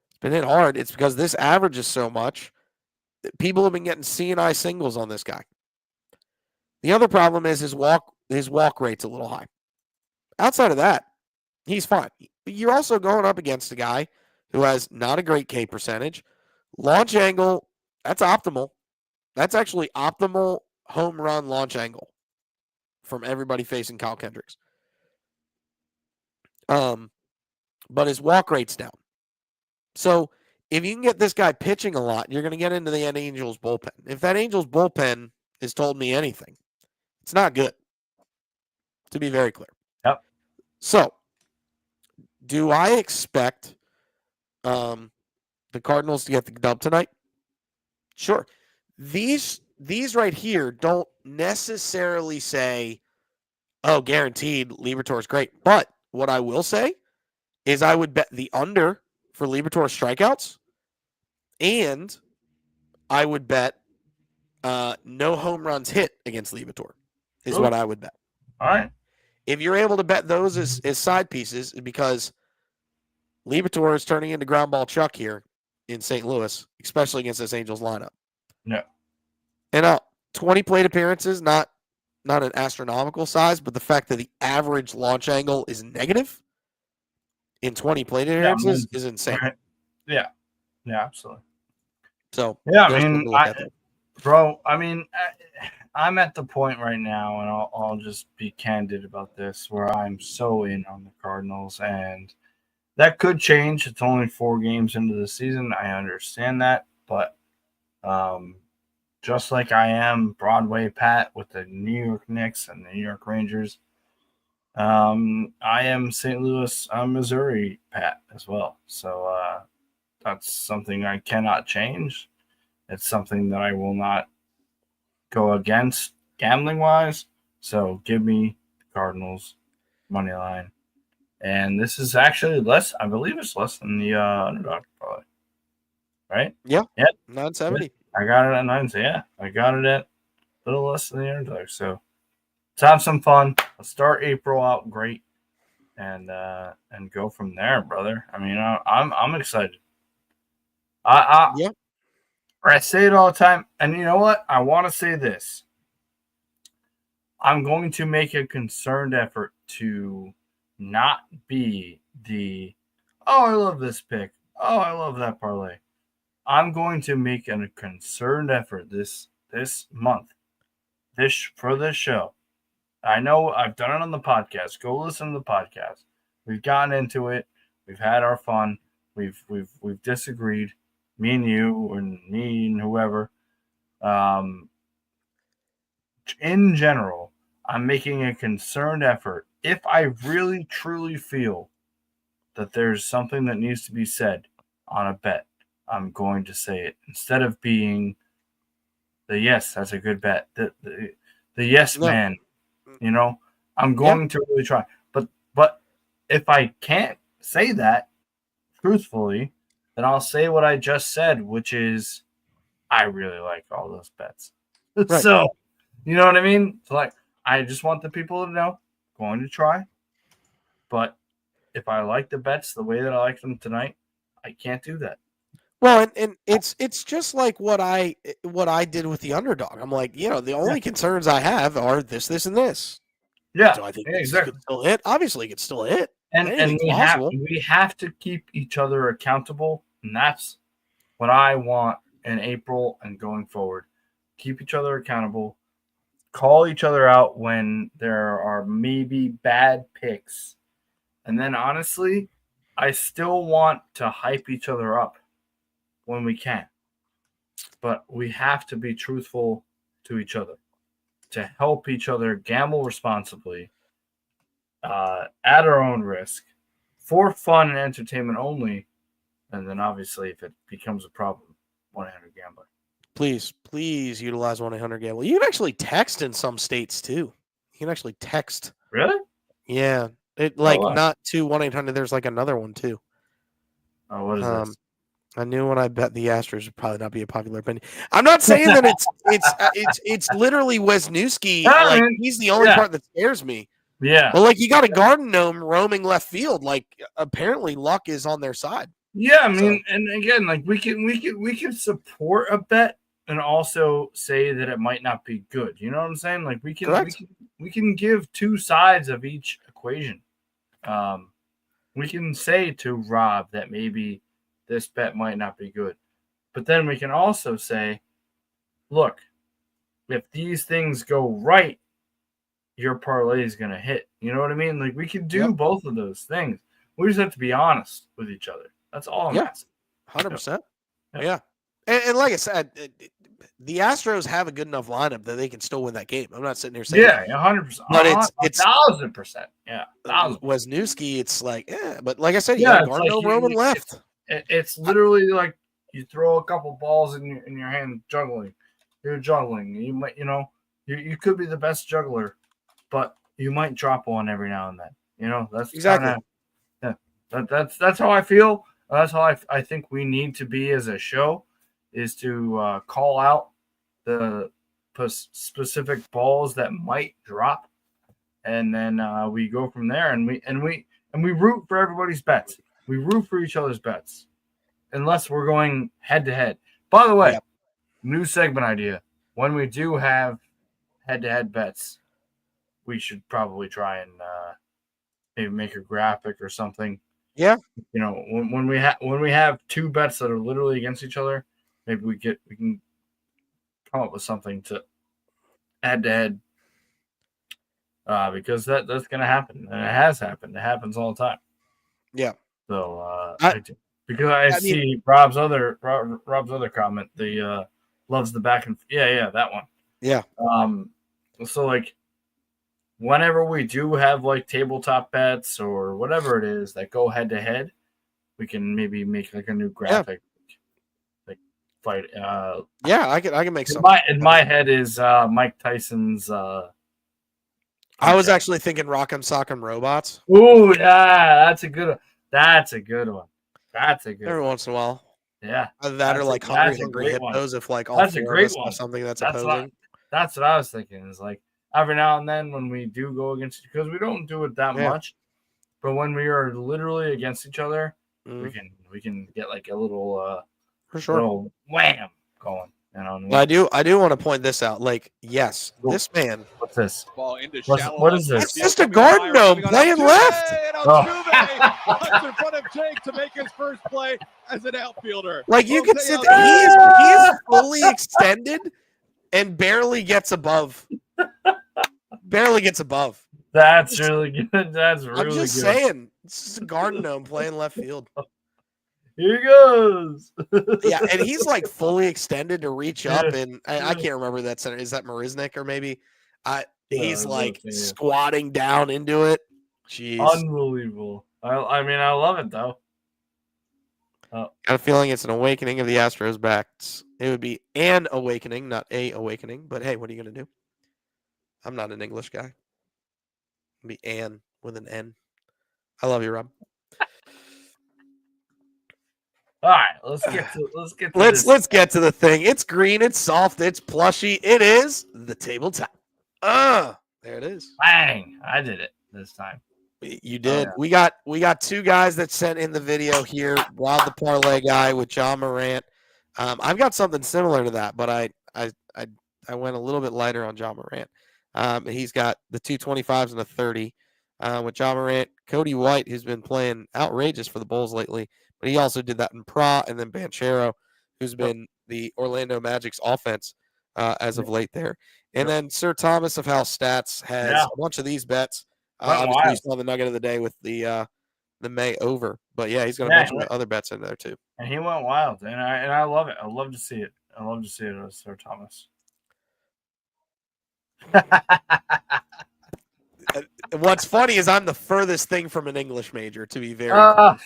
Speaker 2: It's been hit hard. It's because this averages so much that people have been getting C&I singles on this guy. The other problem is his walk rate's a little high. Outside of that, he's fine. You're also going up against a guy who has not a great K percentage. Launch angle, that's optimal. That's actually optimal home run launch angle from everybody facing Kyle Kendricks. But his walk rate's down. So if you can get this guy pitching a lot, you're going to get into the Angels bullpen. If that Angels bullpen has told me anything, it's not good, to be very clear.
Speaker 1: Yep.
Speaker 2: So, do I expect the Cardinals to get the dub tonight? Sure. These right here don't necessarily say, oh, guaranteed, Liberatore's great. But what I will say is I would bet the under for Liberatore strikeouts, and I would bet no home runs hit against Liberatore is what I would bet.
Speaker 1: All right.
Speaker 2: if you're able to bet those as side pieces, because Liberatore is turning into ground ball Chuck here in St. Louis, especially against this Angels lineup.
Speaker 1: No.
Speaker 2: And 20 plate appearances, not an astronomical size, but the fact that the average launch angle is negative in 20 plate appearances is insane.
Speaker 1: Right. Yeah. Yeah, absolutely.
Speaker 2: So,
Speaker 1: yeah,
Speaker 2: there's something to look at there.
Speaker 1: Bro, I mean, I'm at the point right now, and I'll just be candid about this, where I'm so in on the Cardinals, and that could change. It's only 4 games into the season. I understand that, but just like I am Broadway Pat with the New York Knicks and the New York Rangers, I am St. Louis, Missouri Pat as well. So that's something I cannot change. It's something that I will not go against gambling-wise. So give me the Cardinals money line. And this is actually less, I believe it's less than the underdog, probably. Right?
Speaker 2: Yeah.
Speaker 1: Yeah.
Speaker 2: 970.
Speaker 1: I got it at 9. So yeah, I got it at a little less than the underdog. So let's have some fun. Let's start April out great, and go from there, brother. I mean, I'm excited.
Speaker 2: Yeah.
Speaker 1: I say it all the time, and you know what? I want to say this. I'm going to make a concerred effort to not be the, oh, I love this pick. Oh, I love that parlay. I'm going to make a concerted effort this month, for this show. I know I've done it on the podcast. Go listen to the podcast. We've gotten into it. We've had our fun. We've disagreed. Me and you, and me and whoever. In general, I'm making a concerted effort. If I really truly feel that there's something that needs to be said on a bet, I'm going to say it instead of being the yes, that's a good bet. The yes man, you know. I'm going to really try. But if I can't say that truthfully, then I'll say what I just said, which is I really like all those bets. Right. So, you know what I mean? So, like, I just want the people to know, going to try. But if I like the bets the way that I like them tonight, I can't do that.
Speaker 2: Well, and it's just like what I did with the underdog. I'm like, the only concerns I have are this, and this.
Speaker 1: Yeah.
Speaker 2: So I think
Speaker 1: exactly.
Speaker 2: Could still hit. Obviously, it could still hit.
Speaker 1: And we have to keep each other accountable, and that's what I want in April and going forward. Keep each other accountable. Call each other out when there are maybe bad picks. And then, honestly, I still want to hype each other up when we can. But we have to be truthful to each other to help each other gamble responsibly at our own risk for fun and entertainment only. And then, obviously, if it becomes a problem, 1-800-GAMBLER.
Speaker 2: Please utilize 1-800-GAMBLER. You can actually text in some states too. You can actually text.
Speaker 1: Really?
Speaker 2: Yeah. It not to 1-800. There's like another one too.
Speaker 1: Oh, what is this?
Speaker 2: I knew when I bet the Astros would probably not be a popular opinion. I'm not saying that it's literally Wisniewski. Like, he's the only part that scares me.
Speaker 1: Yeah.
Speaker 2: But like, you got a garden gnome roaming left field. Like, apparently luck is on their side.
Speaker 1: Yeah, I mean, and again, like we can support a bet and also say that it might not be good. You know what I'm saying? Like we can give two sides of each equation. We can say to Rob that maybe this bet might not be good, but then we can also say, look, if these things go right, your parlay is going to hit. You know what I mean? Like we can do both of those things. We just have to be honest with each other. That's all I'm asking.
Speaker 2: 100%. Yeah. And like I said, the Astros have a good enough lineup that they can still win that game. I'm not sitting here saying
Speaker 1: 100%.
Speaker 2: But it's
Speaker 1: 1,000%. Yeah.
Speaker 2: Wisniewski, it's like, but like I said, you got Garneau Roman left.
Speaker 1: It's literally like you throw a couple balls in your hand juggling. You're juggling. You might, you could be the best juggler, but you might drop one every now and then. That's
Speaker 2: exactly.
Speaker 1: That's how I feel. That's how I think we need to be as a show, is to call out the specific balls that might drop and then we go from there, and we root for everybody's bets. We root for each other's bets, unless we're going head to head. By the way,
Speaker 2: Yep.
Speaker 1: new segment idea: when we do have head to head bets, we should probably try and maybe make a graphic or something.
Speaker 2: Yeah.
Speaker 1: You know, when we have two bets that are literally against each other, maybe we can come up with something to head to head. Because that's going to happen, and it has happened. It happens all the time.
Speaker 2: Yeah.
Speaker 1: So because
Speaker 2: I
Speaker 1: see
Speaker 2: mean-
Speaker 1: Rob's other comment, the loves the back and that one.
Speaker 2: Yeah.
Speaker 1: So like whenever we do have like tabletop bets or whatever it is that go head to head, we can maybe make like a new graphic, like fight.
Speaker 2: Yeah, I can make something.
Speaker 1: In my head is Mike Tyson's.
Speaker 2: I was actually thinking Rock'em Sock'em Robots.
Speaker 1: Ooh, yeah, that's a good one. That's a good one.
Speaker 2: Every once in a while.
Speaker 1: Yeah.
Speaker 2: Either that or
Speaker 1: That's
Speaker 2: like
Speaker 1: a
Speaker 2: Hungry
Speaker 1: great one.
Speaker 2: Hippos if like all
Speaker 1: That's a
Speaker 2: four
Speaker 1: great
Speaker 2: of us
Speaker 1: one.
Speaker 2: have something that's
Speaker 1: That's
Speaker 2: opposing.
Speaker 1: That's what I was thinking. Is like every now and then when we do go against, because we don't do it that
Speaker 2: Yeah.
Speaker 1: much, but when we are literally against each other,
Speaker 2: Mhm.
Speaker 1: we can get like a little
Speaker 2: For sure.
Speaker 1: little wham going. You know what I mean?
Speaker 2: Well, I do want to point this out. Like, yes,
Speaker 1: Cool.
Speaker 2: this man.
Speaker 1: What's this?
Speaker 5: Ball into
Speaker 1: What
Speaker 5: shallow
Speaker 1: is
Speaker 5: left.
Speaker 1: this?
Speaker 2: It's just a garden gnome playing left.
Speaker 5: And
Speaker 1: Oh.
Speaker 5: Altuve cuts in front of Jake to make his first play as an outfielder.
Speaker 2: Like you can
Speaker 5: Jose
Speaker 2: see
Speaker 5: Altuve-
Speaker 2: he is fully extended and barely gets above. Barely gets above.
Speaker 1: That's really good. That's really
Speaker 2: I'm just
Speaker 1: good.
Speaker 2: saying, it's just a garden gnome playing left field.
Speaker 1: Here he goes.
Speaker 2: Yeah, and he's like fully extended to reach up,
Speaker 1: Yeah.
Speaker 2: and I can't remember that center. Is that Marisnik or maybe? He's
Speaker 1: Yeah,
Speaker 2: like
Speaker 1: yeah.
Speaker 2: squatting down into it. Jeez,
Speaker 1: Unbelievable. I mean, I love it though.
Speaker 2: got a feeling it's an awakening of the Astros backs. It would be an awakening, not a awakening. But hey, what are you gonna do? I'm not an English guy. It'd be Ann with an N. I love you, Rob.
Speaker 1: All right, let's get to
Speaker 2: Let's get to the thing. It's green, it's soft, it's plushy. It is the tabletop. There it is.
Speaker 1: Bang! I did it this time.
Speaker 2: You did.
Speaker 1: yeah.
Speaker 2: We got two guys that sent in the video here. Rob the parlay guy with John Morant. I've got something similar to that, but I went a little bit lighter on John Morant. He's got the 225s and a 30 with John Morant. Cody White, who's been playing outrageous for the Bulls lately, but he also did that in Pra, and then Banchero, who's been the Orlando Magic's offense as of late there. And then Sir Thomas of House Stats has a bunch of these bets. Obviously, you saw the nugget of the day with the May over, but yeah, he's got a bunch of other bets in there too.
Speaker 1: And he went wild, and I love it. I love to see it. I love to see it with Sir Thomas.
Speaker 2: What's funny is I'm the furthest thing from an English major, to be very
Speaker 1: I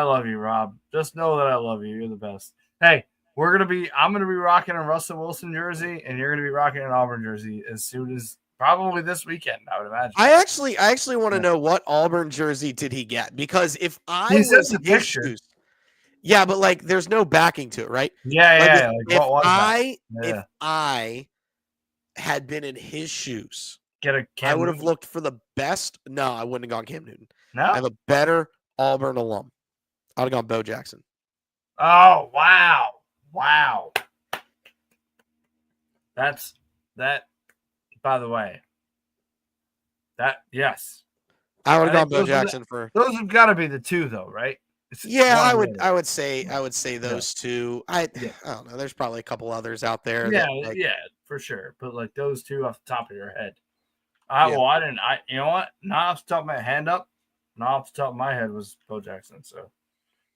Speaker 1: love you, Rob. Just know that I love you. You're the best. Hey, I'm gonna be rocking a Russell Wilson jersey, and you're gonna be rocking an Auburn jersey as soon as probably this weekend, I would imagine.
Speaker 2: I actually want to know what Auburn jersey did he get, because if I
Speaker 1: He
Speaker 2: was
Speaker 1: says the
Speaker 2: in his
Speaker 1: picture.
Speaker 2: shoes, yeah, but like there's no backing to it, right?
Speaker 1: Yeah.
Speaker 2: If
Speaker 1: What was that?
Speaker 2: if I had been in his shoes,
Speaker 1: Get a
Speaker 2: I
Speaker 1: Cam
Speaker 2: would have
Speaker 1: Newton?
Speaker 2: looked for the best. No, I wouldn't have gone Cam Newton.
Speaker 1: No.
Speaker 2: I have a better Auburn alum. I'd have gone Bo Jackson.
Speaker 1: Oh wow. That's that. By the way, yes,
Speaker 2: I would have
Speaker 1: I
Speaker 2: gone
Speaker 1: think
Speaker 2: Bo
Speaker 1: those are the-
Speaker 2: Jackson for.
Speaker 1: those have got to be the two, though, right?
Speaker 2: Yeah,
Speaker 1: one
Speaker 2: I
Speaker 1: or
Speaker 2: would.
Speaker 1: the
Speaker 2: I
Speaker 1: other.
Speaker 2: would say those two. I don't know. There's probably a couple others out there.
Speaker 1: Yeah,
Speaker 2: that, like,
Speaker 1: yeah, for sure. But like those two off the top of your head.
Speaker 2: Yeah.
Speaker 1: Well, I didn't. You know what? Not off the top of my hand up. Not off the top of my head was Bo Jackson. So,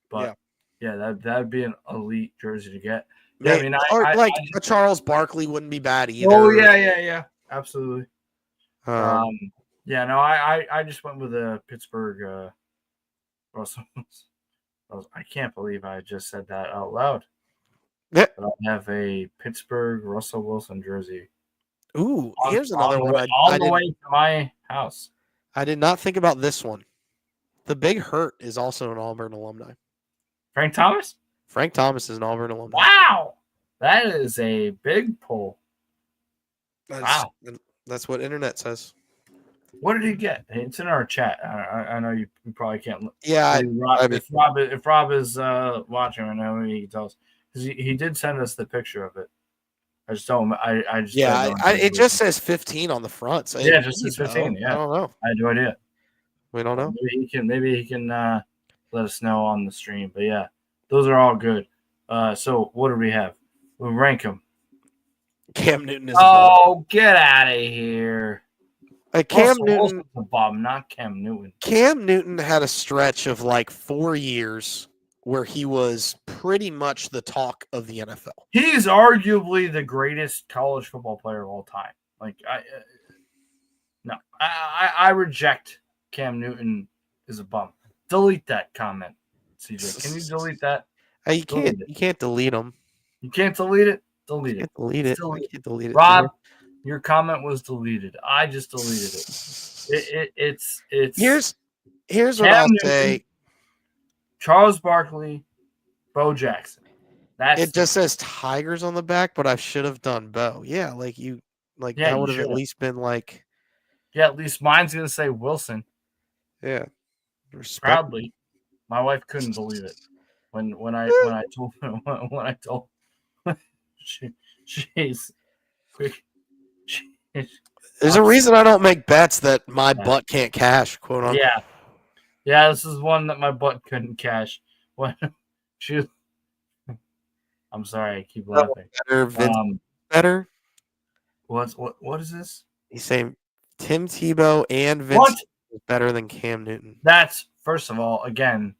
Speaker 1: but yeah, that'd be an elite jersey to get. Yeah, I mean,
Speaker 2: a Charles Barkley wouldn't be bad either.
Speaker 1: Oh yeah, absolutely.
Speaker 2: Um,
Speaker 1: Yeah, no, I just went with a Pittsburgh. Russell. I can't believe I just said that out loud.
Speaker 2: Yeah.
Speaker 1: But I have a Pittsburgh Russell Wilson jersey.
Speaker 2: Ooh, here's another one.
Speaker 1: All the way to my house.
Speaker 2: I did not think about this one. The Big Hurt is also an Auburn alumni.
Speaker 1: Frank Thomas?
Speaker 2: Frank Thomas is an Auburn alumni.
Speaker 1: Wow. That is a big pull.
Speaker 2: Wow. That's what internet says.
Speaker 1: What did he get? It's in our chat. I know you probably can't look.
Speaker 2: Yeah,
Speaker 1: If Rob is watching right now, maybe he can tell us. 'Cause he did send us the picture of it. I just don't. I just don't know.
Speaker 2: it just says 15 on the front. So
Speaker 1: Yeah, it just says 15.
Speaker 2: I
Speaker 1: Yeah,
Speaker 2: don't know.
Speaker 1: I had no idea.
Speaker 2: We don't know.
Speaker 1: Maybe he can let us know on the stream. But yeah, those are all good. So what do we have? We'll rank them.
Speaker 2: Cam Newton is
Speaker 1: Oh, get out of here!
Speaker 2: Cam
Speaker 1: Russell
Speaker 2: Newton.
Speaker 1: Wilson's a bum, not Cam Newton.
Speaker 2: Cam Newton had a stretch of like 4 years where he was pretty much the talk of the NFL.
Speaker 1: He's arguably the greatest college football player of all time. Like I reject Cam Newton is a bum. Delete that comment, CJ. Can you delete that?
Speaker 2: You can't delete them.
Speaker 1: You can't delete it. Delete it.
Speaker 2: Delete it.
Speaker 1: Delete
Speaker 2: I can't delete it.
Speaker 1: Rob, your comment was deleted. I just deleted it. It's
Speaker 2: here's what
Speaker 1: Cam
Speaker 2: I'll
Speaker 1: Newton,
Speaker 2: say.
Speaker 1: Charles Barkley, Bo Jackson.
Speaker 2: It just says Tigers on the back, but I should have done Bo. Yeah, that would have at least been like.
Speaker 1: Yeah, at least mine's gonna say Wilson.
Speaker 2: Yeah, respect.
Speaker 1: Proudly. My wife couldn't believe it when I told she's
Speaker 2: There's a reason I don't make bets that my butt can't cash, quote unquote.
Speaker 1: Yeah, this is one that my butt couldn't cash. When I'm sorry, I keep laughing.
Speaker 2: Better.
Speaker 1: What is this?
Speaker 2: He's saying Tim Tebow and Vince is better than Cam Newton.
Speaker 1: That's, first of all, again,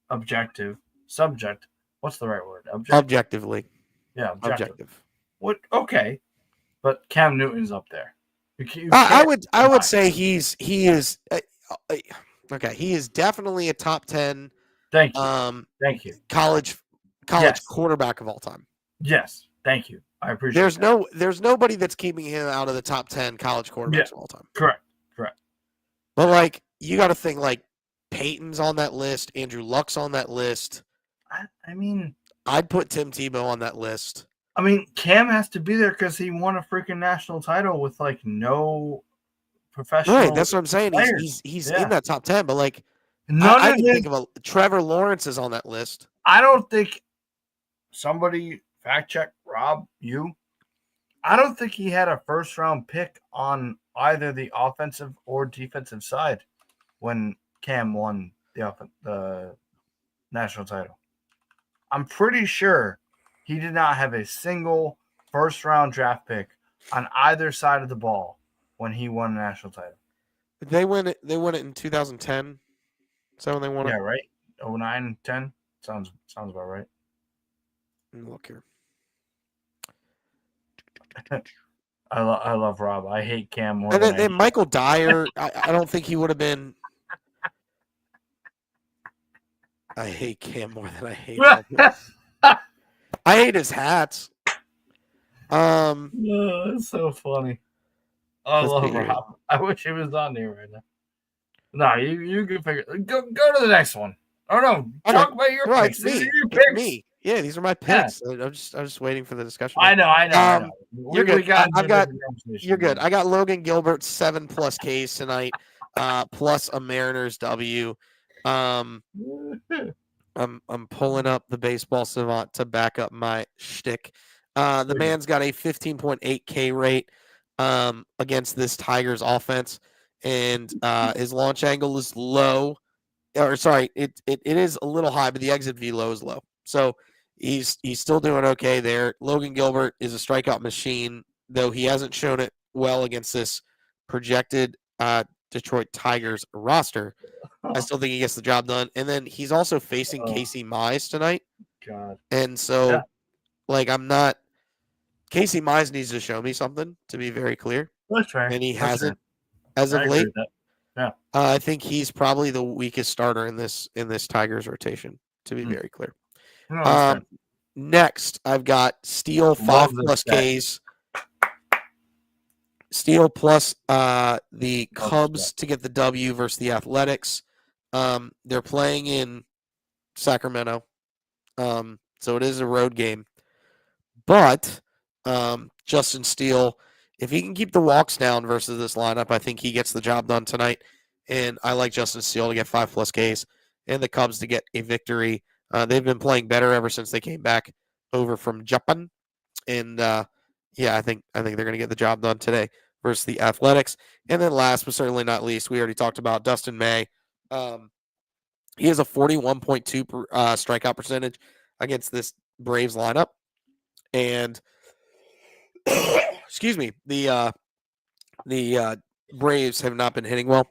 Speaker 1: objective. Subject. What's the right word?
Speaker 2: Objectively.
Speaker 1: Yeah, objective. What? Okay, but Cam Newton's up there.
Speaker 2: I would say he is okay. He is definitely a top 10.
Speaker 1: Thank you. Thank you.
Speaker 2: College quarterback of all time.
Speaker 1: Yes. Thank you. I appreciate.
Speaker 2: There's nobody that's keeping him out of the top 10 college quarterbacks of all time.
Speaker 1: Correct.
Speaker 2: But you got to think Peyton's on that list, Andrew Luck's on that list.
Speaker 1: I mean,
Speaker 2: I'd put Tim Tebow on that list.
Speaker 1: I mean, Cam has to be there because he won a freaking national title with no professional.
Speaker 2: Right, that's what I'm saying. He's in that top 10, but I can think of Trevor Lawrence is on that list.
Speaker 1: I don't think somebody fact check Rob. I don't think he had a first round pick on either the offensive or defensive side when Cam won the national title. I'm pretty sure he did not have a single first round draft pick on either side of the ball when he won the national title.
Speaker 2: They won it in 2010. Is that when they won it?
Speaker 1: Yeah, right. 09, 10. Sounds about right.
Speaker 2: Let me look here.
Speaker 1: I love Rob. I hate Cam more.
Speaker 2: And then Michael Dyer. I don't think he would have been. I hate Cam more than I hate him. I hate his hats.
Speaker 1: It's so funny. I love Rob. I wish he was on there right now. No, you can figure. Go to the next one. Oh no, talk about your picks. These are your picks.
Speaker 2: Me. Yeah, these are my picks. Yeah. I'm just waiting for the discussion.
Speaker 1: I know.
Speaker 2: You're good. You're good. I got Logan Gilbert 7+ Ks tonight, plus a Mariners W. I'm pulling up the Baseball Savant to back up my shtick. The man's got a 15.8 K rate against this Tigers offense, and his launch angle is low. Or sorry, it is a little high, but the exit velo is low. So he's still doing okay there. Logan Gilbert is a strikeout machine, though he hasn't shown it well against this projected Detroit Tigers roster. I still think he gets the job done. And then he's also facing Casey Mize tonight.
Speaker 1: God.
Speaker 2: And so, I'm not. Casey Mize needs to show me something, to be very clear.
Speaker 1: That's right.
Speaker 2: And he hasn't as of late. Yeah. I think he's probably the weakest starter in this Tigers rotation, to be very clear. Next, I've got Steele 5+ Ks. Steele plus the Cubs to get the W versus the Athletics. They're playing in Sacramento, so it is a road game. But Justin Steele if he can keep the walks down versus this lineup, I think he gets the job done tonight. And I like Justin Steele to get 5+ Ks and the Cubs to get a victory. They've been playing better ever since they came back over from Japan. And yeah, I think they're going to get the job done today versus the Athletics. And then last but certainly not least, we already talked about Dustin May. He has a 41.2 strikeout percentage against this Braves lineup. And excuse me, the Braves have not been hitting well.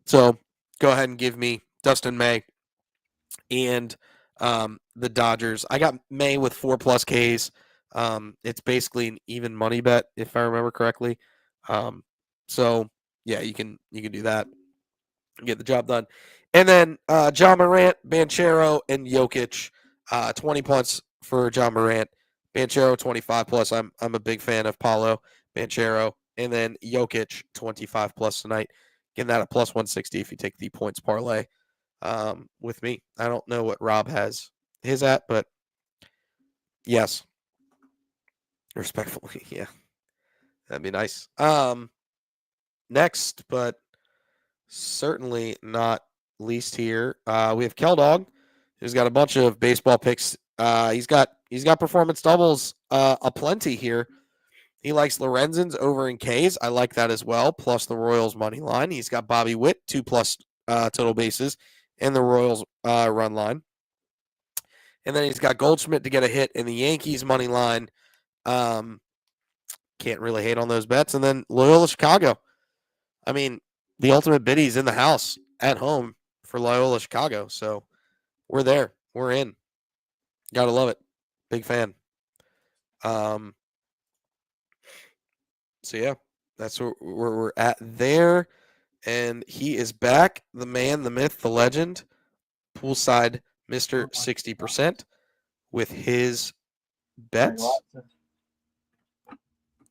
Speaker 2: So go ahead and give me Dustin May and the Dodgers. I got May with 4+ Ks. It's basically an even money bet if I remember correctly. So yeah, you can do that and get the job done. And then John Morant, Banchero, and Jokic, 20+ for John Morant. Banchero 25+. I'm a big fan of Paulo Banchero, and then Jokic 25+ tonight. Getting that at +160 if you take the points parlay with me. I don't know what Rob has his at, but yes, respectfully, yeah, that'd be nice. Next, but certainly not least here, we have Keldog, who's got a bunch of baseball picks. He's got performance doubles aplenty here. He likes Lorenzens over in Ks. I like that as well. Plus the Royals money line. He's got Bobby Witt 2+ total bases and the Royals run line. And then he's got Goldschmidt to get a hit in the Yankees money line. Can't really hate on those bets. And then Loyola Chicago. I mean, the ultimate biddy's in the house at home for Loyola Chicago. So we're there. We're in. Gotta love it. Big fan. So yeah, that's where we're at there. And he is back. The man, the myth, the legend, poolside Mr. 60% with his bets.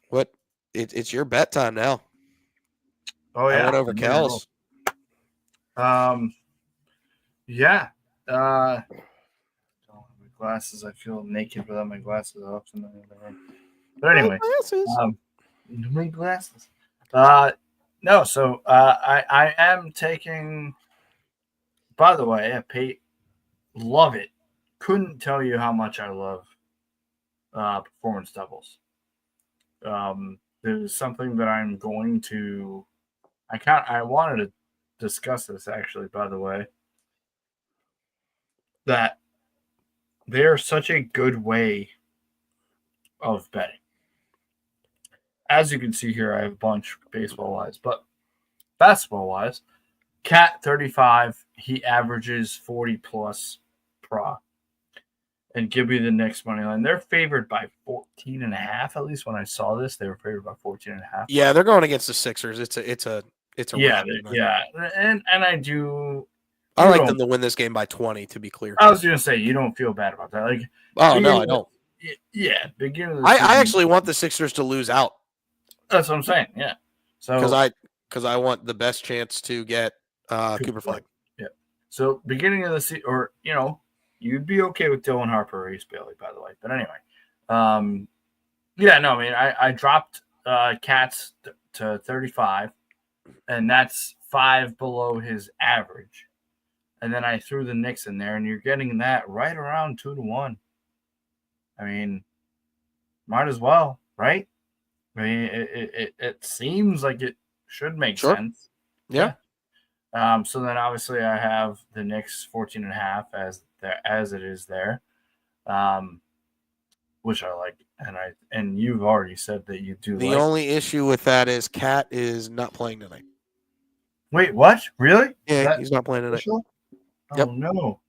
Speaker 2: What? It's your bet time now.
Speaker 1: Oh yeah,
Speaker 2: I went over Kel's.
Speaker 1: Yeah. Don't have my glasses. I feel naked without my glasses off. But anyway, my glasses. No. So I am taking. By the way, love it. Couldn't tell you how much I love performance doubles. There's something that I'm going to. I wanted to discuss this actually. By the way, that they're such a good way of betting. As you can see here, I have a bunch baseball-wise, but basketball-wise, Cat 35, he averages 40+ pro. And Gibby the Knicks money line. They're favored by 14.5. At least when I saw this, they were favored by 14.5.
Speaker 2: Yeah, they're going against the Sixers. It's a
Speaker 1: yeah,
Speaker 2: random
Speaker 1: yeah. And I do.
Speaker 2: I like them to win this game by 20. To be clear,
Speaker 1: I was gonna say you don't feel bad about that. Like,
Speaker 2: oh no, I don't.
Speaker 1: Yeah, beginning. Of
Speaker 2: the I actually want the Sixers to lose out.
Speaker 1: That's what I'm saying. Yeah. So
Speaker 2: because I want the best chance to get Cooper Flag.
Speaker 1: Yeah. So beginning of the season, or you'd be okay with Dylan Harper or Reese Bailey, by the way. But anyway, yeah, no, I mean, I dropped Cats to 35, and that's 5 below his average. And then I threw the Knicks in there, and you're getting that right around 2-1. I mean, might as well, right? I mean, it seems like it should make sense.
Speaker 2: Yeah.
Speaker 1: So then obviously I have the Knicks 14.5 as it is there, which I like, and you've already said that you do.
Speaker 2: The only issue with that is Cat is not playing tonight.
Speaker 1: Wait, what? Really?
Speaker 2: Yeah, he's not playing tonight.
Speaker 1: Oh yep. No.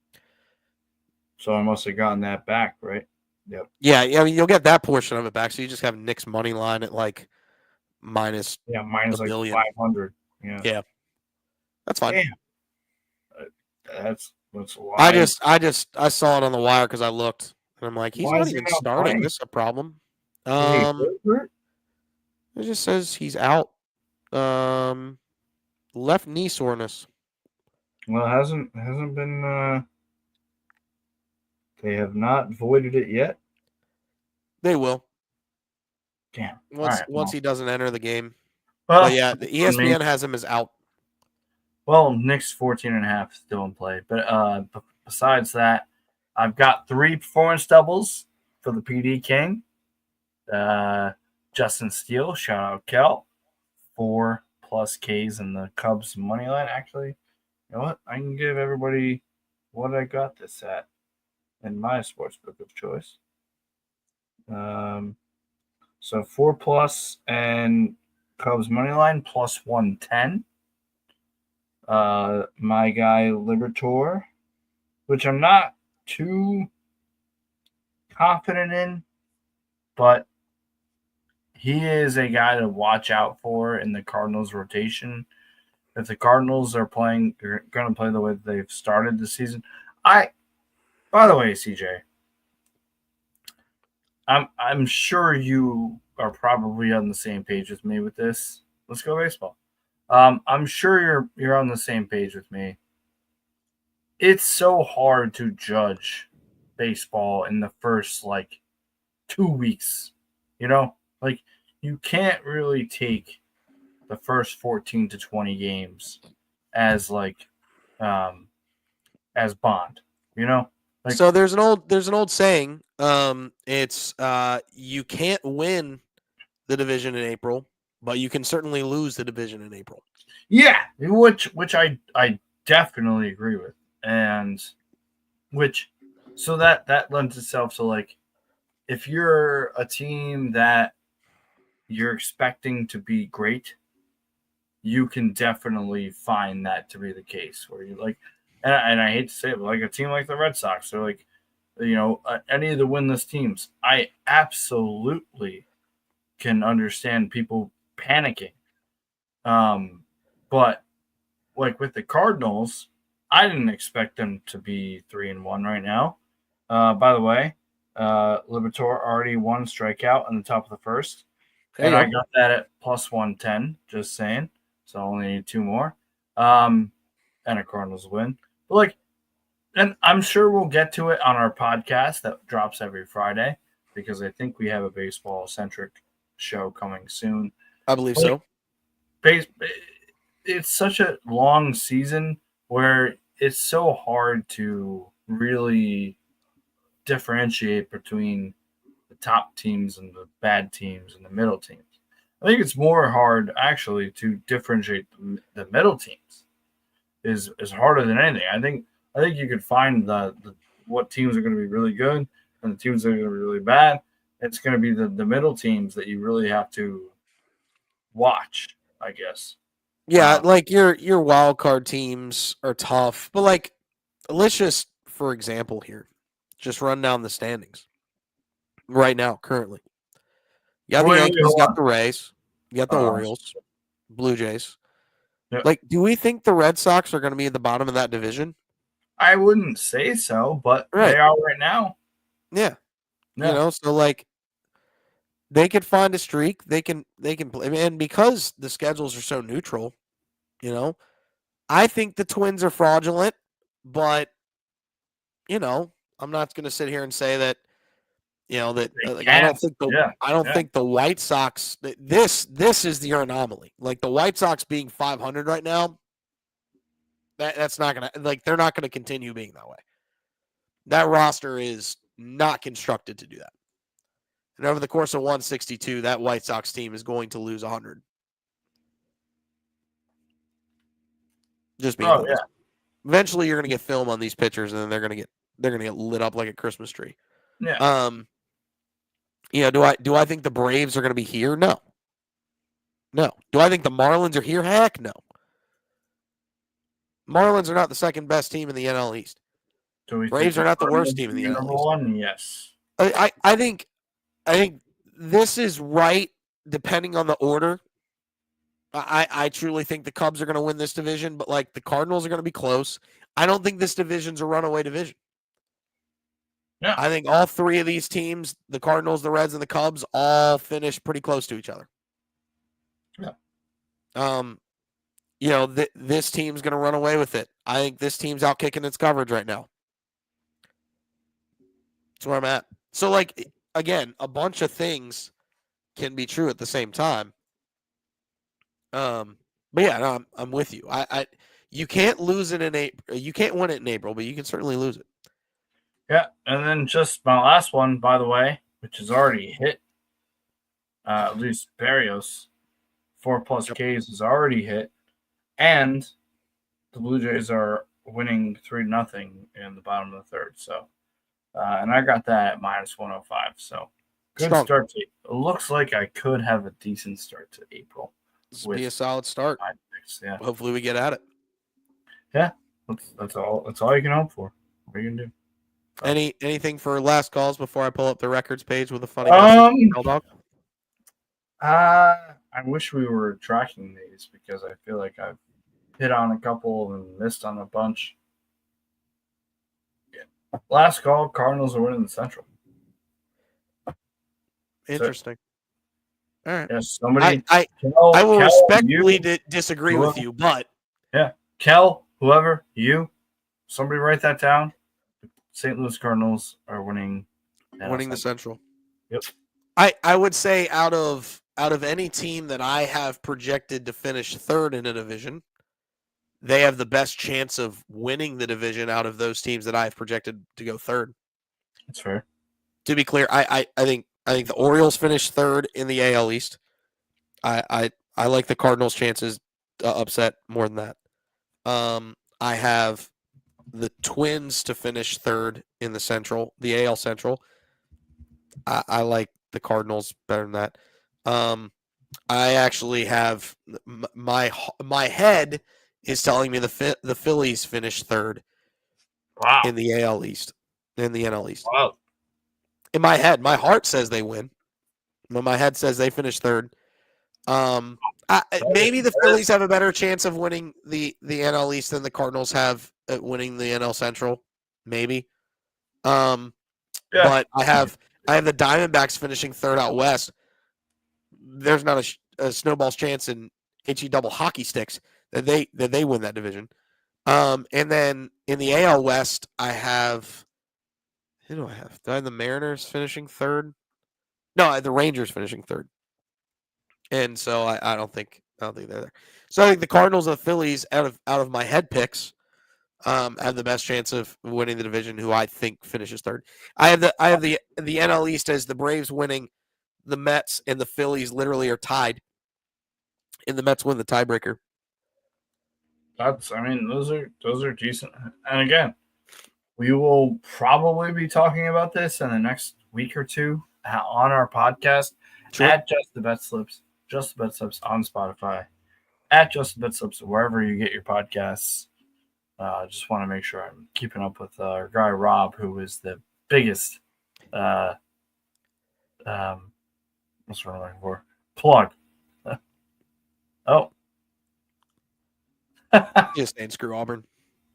Speaker 1: So I must have gotten that back, right? Yep.
Speaker 2: Yeah, I mean you'll get that portion of it back. So you just have Knicks money line at like minus.
Speaker 1: Yeah, minus like 500. Yeah.
Speaker 2: That's fine.
Speaker 1: That's why.
Speaker 2: I saw it on the wire because I looked and I'm like, he's not even starting. Playing? This is a problem. It just says he's out. Left knee soreness.
Speaker 1: Well, it hasn't been. They have not voided it yet.
Speaker 2: They will.
Speaker 1: Damn.
Speaker 2: Once
Speaker 1: All right,
Speaker 2: he doesn't enter the game.
Speaker 1: well,
Speaker 2: But yeah, the E
Speaker 1: for me-
Speaker 2: ESPN has him as out.
Speaker 1: Well, Knicks 14.5 still in play. But besides that, I've got 3 performance doubles for the PD King. Justin Steele, shout out Kel. 4+ Ks in the Cubs money line. Actually, you know what? I can give everybody what I got this at in my sportsbook of choice. So 4+ and Cubs money line plus 110. My guy Libertor, which I'm not too confident in, but he is a guy to watch out for in the Cardinals rotation. If the Cardinals are going to play the way that they've started the season, by the way, CJ, I'm sure you are probably on the same page with me with this. Let's go baseball. I'm sure you're on the same page with me. It's so hard to judge baseball in the first 2 weeks. You can't really take the first 14 to 20 games as as Bond.
Speaker 2: So there's an old saying. It's you can't win the division in April, but you can certainly lose the division in April.
Speaker 1: Yeah, which I definitely agree with, and so that lends itself to if you're a team that you're expecting to be great, you can definitely find that to be the case where you and I hate to say it, but a team like the Red Sox or any of the winless teams, I absolutely can understand people panicking. But with the Cardinals, I didn't expect them to be 3-1 right now. By the way, Libertor already 1 strikeout in the top of the first. And I got that at plus 110, just saying. So I only need 2 more. And a Cardinals win. But and I'm sure we'll get to it on our podcast that drops every Friday because I think we have a baseball centric show coming soon.
Speaker 2: I believe so.
Speaker 1: It's such a long season where it's so hard to really differentiate between the top teams and the bad teams and the middle teams. I think it's more hard actually to differentiate the middle teams is harder than anything. I think you could find the what teams are going to be really good and the teams that are going to be really bad. It's going to be the middle teams that you really have to watch, I guess.
Speaker 2: Yeah, your wild card teams are tough, but let's just, for example, here, just run down the standings right now, currently. You got the Yankees, you got the Rays, you got the Orioles, Blue Jays.
Speaker 1: Yeah.
Speaker 2: Do we think the Red Sox are going to be at the bottom of that division?
Speaker 1: I wouldn't say so, but they are right now.
Speaker 2: Yeah. So they could find a streak. They can play, and because the schedules are so neutral, I think the Twins are fraudulent, but I'm not going to sit here and say that I don't think the White Sox. This is the anomaly. The White Sox being 500 right now. That's not gonna they're not gonna continue being that way. That roster is not constructed to do that. And over the course of 162, that White Sox team is going to lose 100. Just being honest. Yeah. Eventually, you're going to get film on these pitchers, and then they're going to get lit up like a Christmas tree.
Speaker 1: Yeah.
Speaker 2: Do I think the Braves are going to be here? No. No. Do I think the Marlins are here? Heck no. Marlins are not the second best team in the NL East. Braves are not the worst team in the NL East.
Speaker 1: One, yes.
Speaker 2: I think this is right depending on the order. I truly think the Cubs are going to win this division, but the Cardinals are going to be close. I don't think this division's a runaway division.
Speaker 1: Yeah.
Speaker 2: I think all 3 of these teams, the Cardinals, the Reds, and the Cubs, all finish pretty close to each other.
Speaker 1: Yeah.
Speaker 2: This team's going to run away with it. I think this team's out kicking its coverage right now. That's where I'm at. So, again, a bunch of things can be true at the same time. But yeah, no, I'm with you. You can't lose it in April. You can't win it in April, but you can certainly lose it.
Speaker 1: Yeah, and then just my last one, by the way, which has already hit. At least Barrios, 4+ Ks is already hit, and the Blue Jays are winning 3-0 in the bottom of the third. So, and I got that at -105. So, good
Speaker 2: Strong.
Speaker 1: start to. It looks like I could have a decent start to April.
Speaker 2: This will be a solid start.
Speaker 1: My picks. Yeah,
Speaker 2: Hopefully, we get at it.
Speaker 1: yeah. That's all. That's all you can hope for. What are you gonna do?
Speaker 2: Anything for last calls before I pull up the records page with a funny dog?
Speaker 1: I wish we were tracking these because I feel like I've hit on a couple and missed on a bunch. Yeah. Last call, Cardinals are winning the Central.
Speaker 2: Interesting. All right.
Speaker 1: Yes, somebody.
Speaker 2: I will respectfully disagree with you, but
Speaker 1: yeah, Kel, whoever somebody write that down. St. Louis Cardinals are winning
Speaker 2: the Central.
Speaker 1: Yep.
Speaker 2: I would say out of any team that I have projected to finish third in a division, they have the best chance of winning the division out of those teams that I have projected to go third.
Speaker 1: That's fair.
Speaker 2: To be clear, I think the Orioles finished third in the AL East. I like the Cardinals' chances to upset more than that. I have the Twins to finish third in the Central, the AL Central. I like the Cardinals better than that. I actually have my head is telling me the Phillies finished third.
Speaker 1: Wow.
Speaker 2: In the AL East, in the NL East.
Speaker 1: Wow.
Speaker 2: In my head, my heart says they win, but my head says they finish third. Maybe the Phillies have a better chance of winning the NL East than the Cardinals have at winning the NL Central. Maybe. But I have the Diamondbacks finishing third out west. There's not a snowball's chance in HE double hockey sticks that they win that division. And then in the AL West, I have who do I have? Do I have the Mariners finishing third? No, I have the Rangers finishing third. And so I don't think they're there. So I think the Cardinals and the Phillies out of my head picks have the best chance of winning the division, who I think finishes third. I have the NL East as the Braves winning, the Mets and the Phillies literally are tied. And the Mets win the tiebreaker.
Speaker 1: Those are decent. And again, we will probably be talking about this in the next week or two on our podcast at Just the Bet Slips on Spotify, at Just the Bet Slips wherever you get your podcasts. Just want to make sure I'm keeping up with our guy Rob, who is the biggest what's what I'm looking for? Plug.
Speaker 2: Just ain't screw Auburn.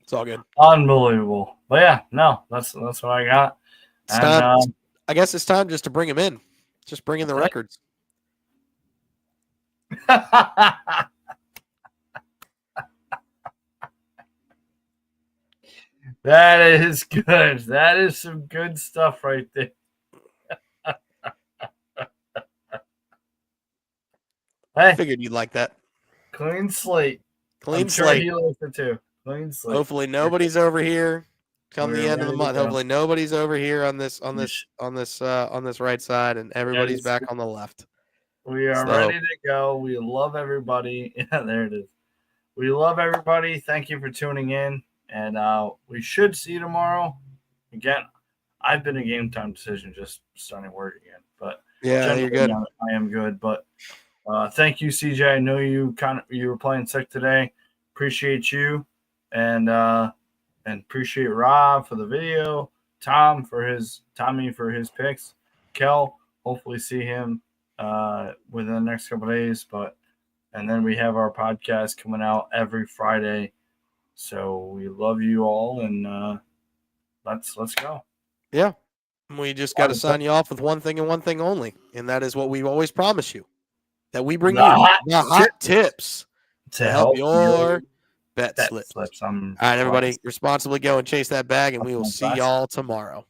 Speaker 2: It's all good.
Speaker 1: Unbelievable. But yeah, no, that's what I got.
Speaker 2: It's time, I guess it's time just to bring him in. Just bring in the records.
Speaker 1: That is good. That is some good stuff right there.
Speaker 2: I figured you'd like that.
Speaker 1: Clean slate.
Speaker 2: Clean
Speaker 1: Sure
Speaker 2: slate.
Speaker 1: he likes it too. Clean slate.
Speaker 2: Hopefully nobody's over here come
Speaker 1: We're
Speaker 2: the end of the
Speaker 1: ready to
Speaker 2: month.
Speaker 1: go.
Speaker 2: Hopefully nobody's over here on this right side, and everybody's
Speaker 1: is-
Speaker 2: back on the left.
Speaker 1: We are ready to go. We love everybody. Yeah, there it is. We love everybody. Thank you for tuning in. And we should see you tomorrow. Again, I've been a game time decision just starting work again. But
Speaker 2: Yeah, you're good.
Speaker 1: I am good. But thank you, CJ. I know you were playing sick today. Appreciate you. And appreciate Rob for the video. Tommy for his picks. Kel, hopefully see him within the next couple of days. And then we have our podcast coming out every Friday. So we love you all, and let's go.
Speaker 2: Yeah. We just got to sign you off with one thing and one thing only, and that is what we always promise you, that we bring you the hot tips to help your bet slips. All right, everybody, responsibly go and chase that bag, and we will see y'all tomorrow.